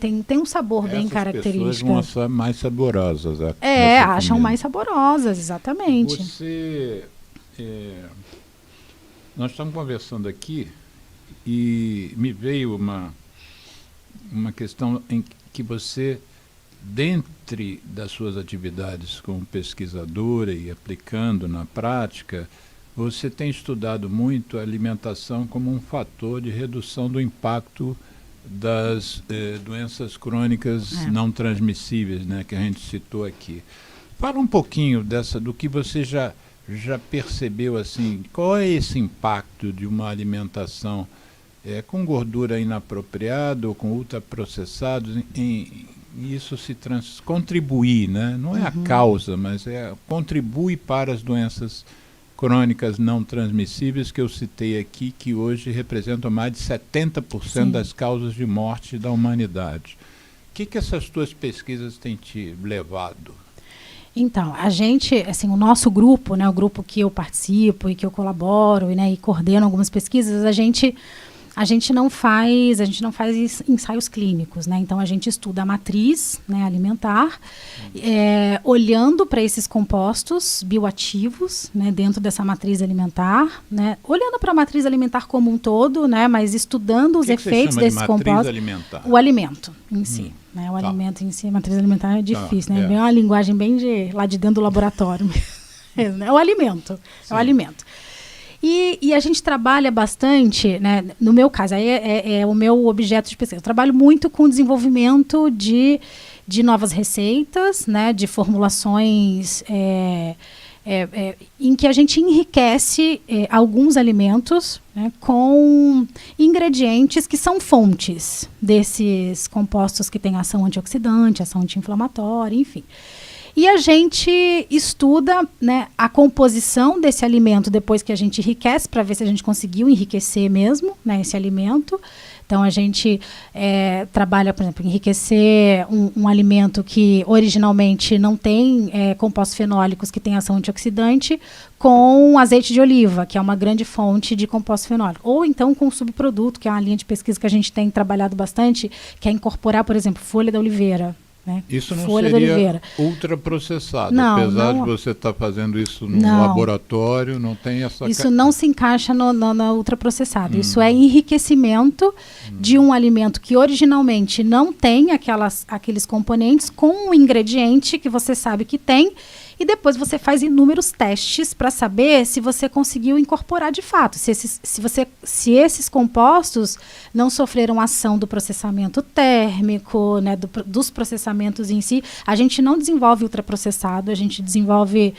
Tem um sabor bem característico. Essas pessoas vão mais saborosas. Acham mais saborosas, exatamente. Nós estamos conversando aqui e me veio uma questão em que você, dentre das suas atividades como pesquisadora e aplicando na prática, você tem estudado muito a alimentação como um fator de redução do impacto das doenças crônicas não transmissíveis, né, que a gente citou aqui. Fala um pouquinho do que você já percebeu, assim, qual é esse impacto de uma alimentação com gordura inapropriada ou com ultraprocessados isso contribuir, né? Não é a causa, mas contribui para as doenças crônicas não transmissíveis que eu citei aqui, que hoje representam mais de 70% das causas de morte da humanidade. O que essas tuas pesquisas têm te levado? Então, a gente, assim, o nosso grupo, né, o grupo que eu participo e que eu colaboro, né, e coordeno algumas pesquisas, a gente não faz ensaios clínicos, né? Então a gente estuda a matriz, né, alimentar, olhando para esses compostos bioativos, né, dentro dessa matriz alimentar, né? Olhando para a matriz alimentar como um todo, né, mas estudando os efeitos desses compostos. Alimentar? O alimento em si. Né, o alimento em si, a matriz alimentar é difícil, né? É uma linguagem bem lá de dentro do laboratório. É o alimento. Sim. É o alimento. E a gente trabalha bastante, né, no meu caso, aí é o meu objeto de pesquisa. Eu trabalho muito com o desenvolvimento de novas receitas, né, de formulações em que a gente enriquece alguns alimentos, né, com ingredientes que são fontes desses compostos que têm ação antioxidante, ação anti-inflamatória, enfim. E a gente estuda, né, a composição desse alimento depois que a gente enriquece, para ver se a gente conseguiu enriquecer mesmo, né, esse alimento. Então, a gente trabalha, por exemplo, enriquecer um alimento que originalmente não tem compostos fenólicos que têm ação antioxidante com azeite de oliva, que é uma grande fonte de composto fenólico. Ou então com um subproduto, que é uma linha de pesquisa que a gente tem trabalhado bastante, que é incorporar, por exemplo, folha da oliveira. Né? Isso não seria ultraprocessado, apesar de você estar fazendo isso no laboratório, não tem essa... Isso não se encaixa no ultraprocessado, isso é enriquecimento de um alimento que originalmente não tem aqueles componentes com um ingrediente que você sabe que tem, e depois você faz inúmeros testes para saber se você conseguiu incorporar de fato, se esses compostos não sofreram ação do processamento térmico, né, dos processamentos em si. A gente não desenvolve ultraprocessado, a gente desenvolve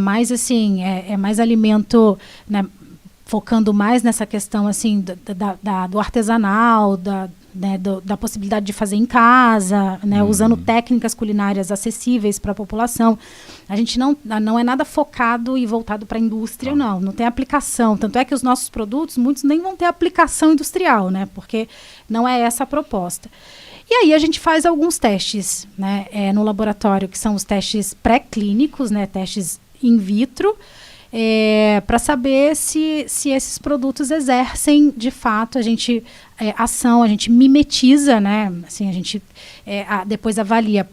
mais assim, mais alimento, né, focando mais nessa questão assim do artesanal, da possibilidade de fazer em casa, né, usando técnicas culinárias acessíveis para a população. A gente não é nada focado e voltado para a indústria, não tem aplicação. Tanto é que os nossos produtos, muitos nem vão ter aplicação industrial, né, porque não é essa a proposta. E aí a gente faz alguns testes, né, no laboratório, que são os testes pré-clínicos, né, testes in vitro, para saber se esses produtos exercem de fato a gente mimetiza, né, assim, a gente depois avalia,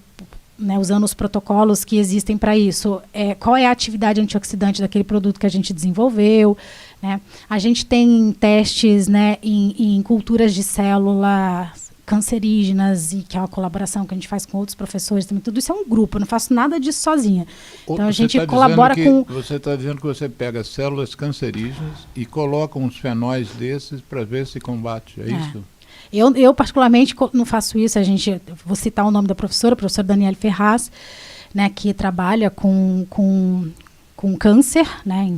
né, usando os protocolos que existem para isso, qual é a atividade antioxidante daquele produto que a gente desenvolveu, né? A gente tem testes, né, em culturas de células cancerígenas, e que é uma colaboração que a gente faz com outros professores também. Tudo isso é um grupo, eu não faço nada disso sozinha. Então a gente colabora com... Você está dizendo que você pega células cancerígenas e coloca uns fenóis desses para ver se combate, é isso? Eu particularmente não faço isso. Vou citar o nome da professora Daniele Ferraz, né, que trabalha com câncer, né,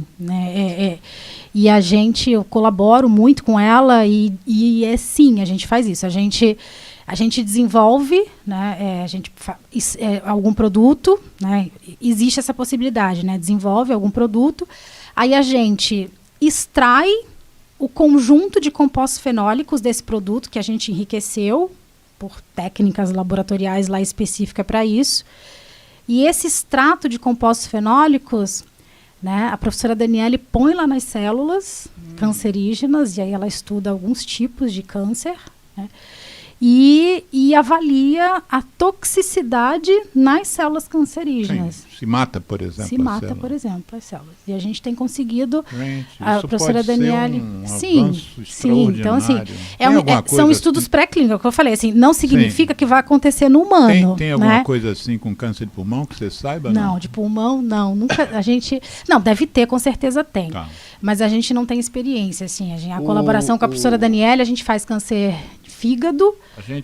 e eu colaboro muito com ela sim, a gente faz isso, a gente desenvolve, né, algum produto, né, existe essa possibilidade, né, desenvolve algum produto, aí a gente extrai o conjunto de compostos fenólicos desse produto que a gente enriqueceu por técnicas laboratoriais lá específicas para isso. E esse extrato de compostos fenólicos, né, a professora Daniele põe lá nas células cancerígenas, e aí ela estuda alguns tipos de câncer, né, e avalia a toxicidade nas células cancerígenas. Sim. Se mata, por exemplo, Se mata, por exemplo, as células. E a gente tem conseguido... Gente, a professora Daniele... Sim. Então, assim, assim? são estudos pré-clínicos, que eu falei, assim, não significa que vai acontecer no humano. Tem alguma coisa assim com câncer de pulmão que você saiba? Não, de pulmão, não. Nunca, não, deve ter, com certeza tem. Tá. Mas a gente não tem experiência, assim. A colaboração com a professora Daniele, a gente faz câncer de fígado,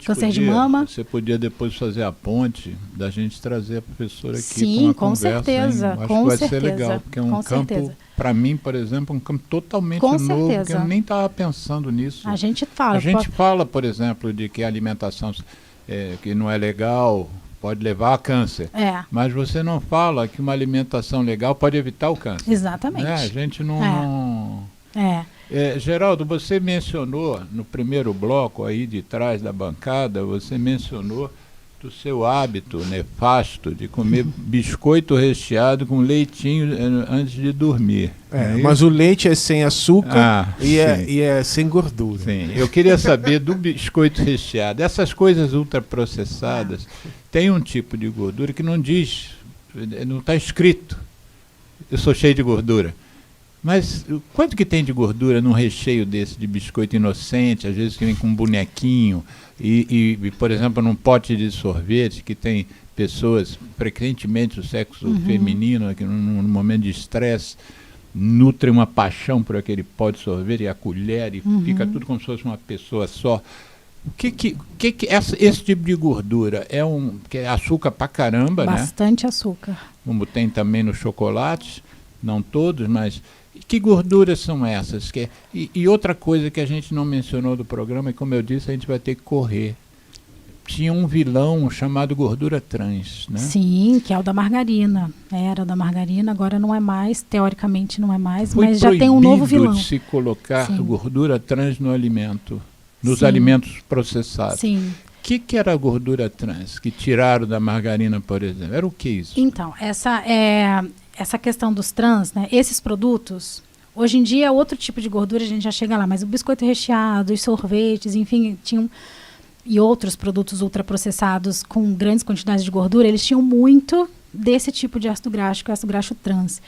câncer de mama. Você podia depois fazer a ponte da gente trazer a professora aqui. Sim, com certeza. Acho que vai ser legal, porque é um campo, para mim, por exemplo, um campo totalmente novo, que eu nem estava pensando nisso. A gente fala. A gente fala, por exemplo, de que a alimentação que não é legal pode levar a câncer. Mas você não fala que uma alimentação legal pode evitar o câncer. Exatamente. A gente não... Geraldo, você mencionou no primeiro bloco aí de trás da bancada, você mencionou do seu hábito nefasto de comer biscoito recheado com leitinho antes de dormir. Mas o leite é sem açúcar e é sem gordura. Sim, eu queria saber do biscoito recheado. Essas coisas ultraprocessadas tem um tipo de gordura que não diz, não está escrito, eu sou cheio de gordura. Mas quanto que tem de gordura num recheio desse de biscoito inocente, às vezes que vem com um bonequinho, e por exemplo, num pote de sorvete que tem pessoas, frequentemente o sexo feminino, que num momento de estresse, nutre uma paixão por aquele pote de sorvete e a colher, e fica tudo como se fosse uma pessoa só. Esse tipo de gordura que é açúcar pra caramba, Bastante açúcar. Como tem também no chocolate, não todos, mas... Que gorduras são essas? E outra coisa que a gente não mencionou do programa, e como eu disse, a gente vai ter que correr. Tinha um vilão chamado gordura trans, né? Sim, que é o da margarina. Era da margarina, agora não é mais, teoricamente não é mais, mas já tem um novo vilão. De se colocar gordura trans no alimento, nos alimentos processados. Sim. O que era a gordura trans que tiraram da margarina, por exemplo? Era o que isso? Então, essa questão dos trans, né, esses produtos, hoje em dia é outro tipo de gordura, a gente já chega lá, mas o biscoito recheado, os sorvetes, enfim, e outros produtos ultraprocessados com grandes quantidades de gordura, eles tinham muito desse tipo de ácido graxo, que é o ácido graxo trans.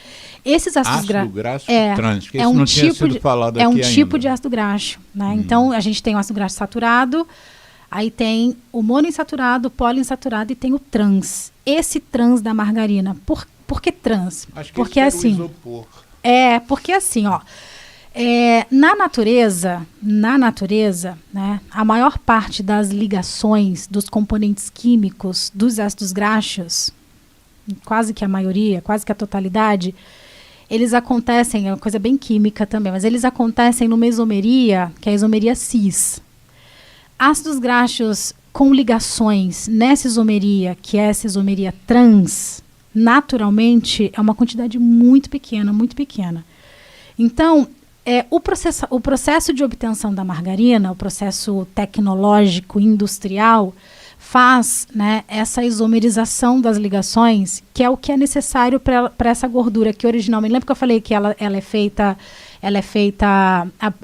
Esses ácidos graxo trans, que isso não tinha sido falado aqui ainda. É um tipo de ácido graxo, né? Então, a gente tem o ácido graxo saturado, aí tem o monoinsaturado, o poliinsaturado e tem o trans. Esse trans da margarina, por que trans? Acho que porque isso assim, o isopor. Porque assim, na natureza, né, a maior parte das ligações dos componentes químicos dos ácidos graxos, quase que a maioria, quase que a totalidade, eles acontecem, é uma coisa bem química também, mas eles acontecem numa isomeria, que é a isomeria cis. Ácidos graxos com ligações nessa isomeria, que é essa isomeria trans, naturalmente é uma quantidade muito pequena, muito pequena. Então, o processo de obtenção da margarina, o processo tecnológico, industrial, faz, né, essa isomerização das ligações, que é o que é necessário para essa gordura, que originalmente, lembra que eu falei que ela é feita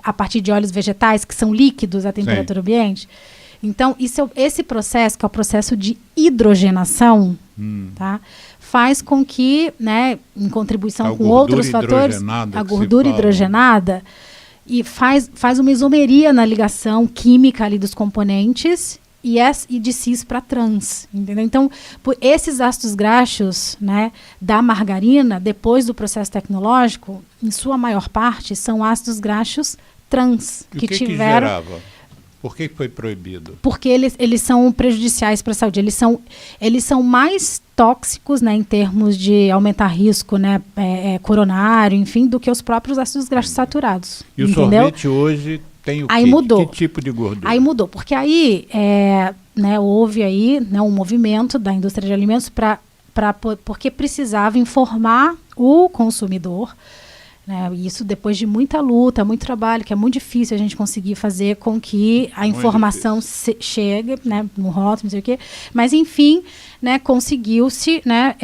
a partir de óleos vegetais, que são líquidos à temperatura ambiente? Então, esse processo, que é o processo de hidrogenação, tá, faz com que, né, em contribuição com outros fatores, a gordura hidrogenada, e faz uma isomeria na ligação química ali dos componentes e de cis para trans, entendeu? Então, esses ácidos graxos, né, da margarina, depois do processo tecnológico, em sua maior parte, são ácidos graxos trans, que tiveram... Por que foi proibido? Porque eles são prejudiciais para a saúde. Eles são mais tóxicos, né, em termos de aumentar risco, né, coronário, enfim, do que os próprios ácidos graxos saturados. E o entendeu? sorvete hoje tem o Aí quê? mudou. Que tipo de gordura? Aí mudou, porque aí né, houve aí, né, um movimento da indústria de alimentos porque precisava informar o consumidor, né, isso depois de muita luta, muito trabalho, que é muito difícil a gente conseguir fazer com que a informação chegue, né, no rótulo, não sei o quê, mas enfim, né, conseguiu-se, né,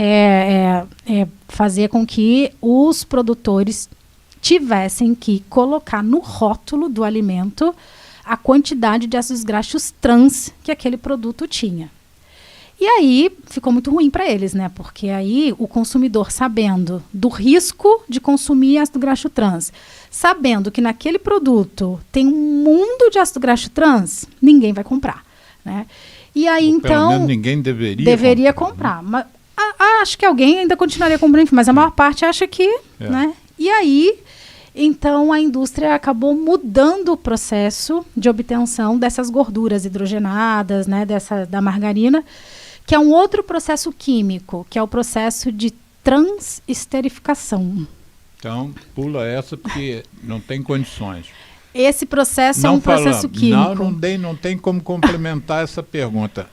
fazer com que os produtores tivessem que colocar no rótulo do alimento a quantidade de ácidos graxos trans que aquele produto tinha. E aí ficou muito ruim para eles, né? Porque aí o consumidor, sabendo do risco de consumir ácido graxo trans, sabendo que naquele produto tem um mundo de ácido graxo trans, ninguém vai comprar, né? E aí Ou então pelo menos ninguém deveria comprar. Mas, acho que alguém ainda continuaria comprando, mas a maior parte acha que, né? E aí então a indústria acabou mudando o processo de obtenção dessas gorduras hidrogenadas, né, da margarina, que é um outro processo químico, que é o processo de transesterificação. Então, pula essa porque não tem condições. Esse processo é um processo químico. Não tem como complementar essa pergunta.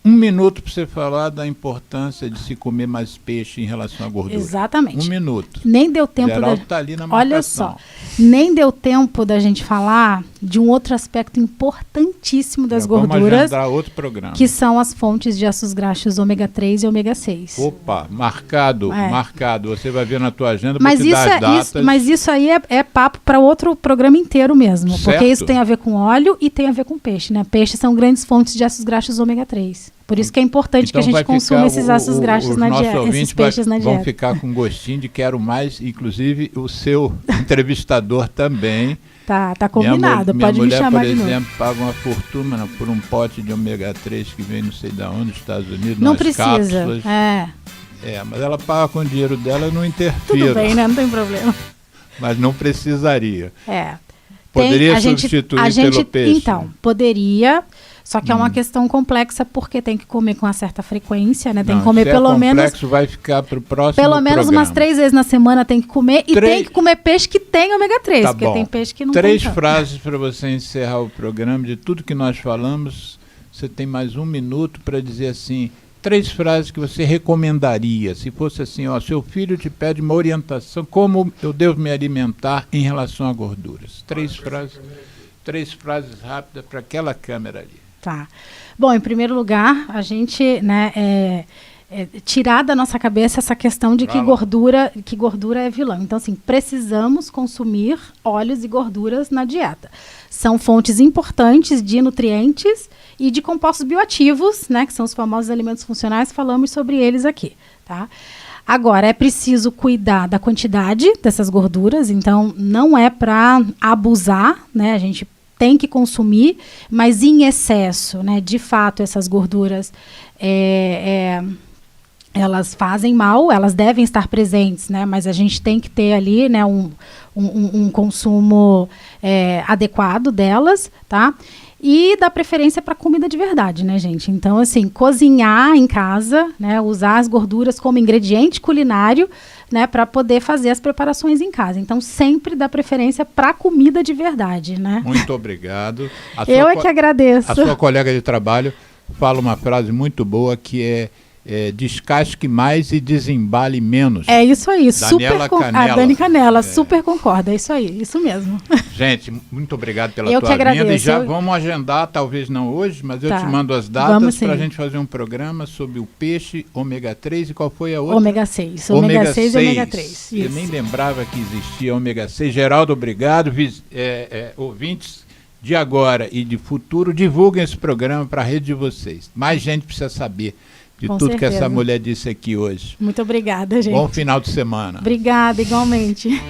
1 minuto para você falar da importância de se comer mais peixe em relação à gordura. Exatamente. 1 minuto. Nem deu tempo Geraldo tá ali na marcação. Olha só, nem deu tempo da gente falar de um outro aspecto importantíssimo das gorduras, vamos agendar outro programa. Que são as fontes de ácidos graxos ômega 3 e ômega 6. Opa, marcado. Você vai ver na tua agenda, mas porque das datas... Mas isso aí é papo para outro programa inteiro mesmo, certo. Porque isso tem a ver com óleo e tem a ver com peixe, né? Peixes são grandes fontes de ácidos graxos ômega 3. Por isso que é importante que a gente consuma esses ácidos graxos na dieta, esses peixes na dieta. Vão ficar com gostinho de quero mais, inclusive o seu entrevistador também. Tá combinado, pode me chamar de novo. Minha mulher, por exemplo, paga uma fortuna por um pote de ômega 3 que vem não sei de onde, nos Estados Unidos, não precisa, cápsulas. Mas ela paga com o dinheiro dela, eu não interfiro. Tudo bem, né? Não tem problema. Mas não precisaria. Poderia substituir pelo peixe? Então, poderia... Só que é uma questão complexa porque tem que comer com uma certa frequência, né? Tem que comer pelo menos... vai ficar para o próximo pelo menos programa. Umas 3 vezes na semana tem que comer e tem que comer peixe que tem ômega 3, porque tem peixe que não tem. 3 frases para você encerrar o programa. De tudo que nós falamos, você tem mais 1 minuto para dizer assim, 3 frases que você recomendaria. Se fosse assim, ó, seu filho te pede uma orientação, como eu devo me alimentar em relação a gorduras. 3 frases rápidas para aquela câmera ali. Tá. Bom, em primeiro lugar, a gente, né, tirar da nossa cabeça essa questão de que gordura é vilã. Então, assim, precisamos consumir óleos e gorduras na dieta. São fontes importantes de nutrientes e de compostos bioativos, né, que são os famosos alimentos funcionais, falamos sobre eles aqui, tá? Agora, é preciso cuidar da quantidade dessas gorduras, então não é para abusar, né, a gente tem que consumir, mas em excesso, né? De fato, essas gorduras elas fazem mal, elas devem estar presentes, né? Mas a gente tem que ter ali, né, um consumo adequado delas, tá? E dar preferência para comida de verdade, né, gente? Então, assim, cozinhar em casa, né, usar as gorduras como ingrediente culinário, né, para poder fazer as preparações em casa. Então, sempre dá preferência para comida de verdade, né? Muito obrigado. Eu é que agradeço. A sua colega de trabalho fala uma frase muito boa que é descasque mais e desembale menos. É isso aí, Canela. A Dani Canela, super concorda, é isso aí, isso mesmo. Gente, muito obrigado pela tua vinda. E já vamos agendar, talvez não hoje, mas eu te mando as datas para a gente fazer um programa sobre o peixe ômega 3 e qual foi a outra? Ômega 6. Ômega 6 e ômega 3. Eu nem lembrava que existia ômega 6. Geraldo, obrigado. Ouvintes de agora e de futuro, divulguem esse programa para a rede de vocês. Mais gente precisa saber de com tudo certeza. Que essa mulher disse aqui hoje. Muito obrigada, gente. Bom final de semana. Obrigada, igualmente.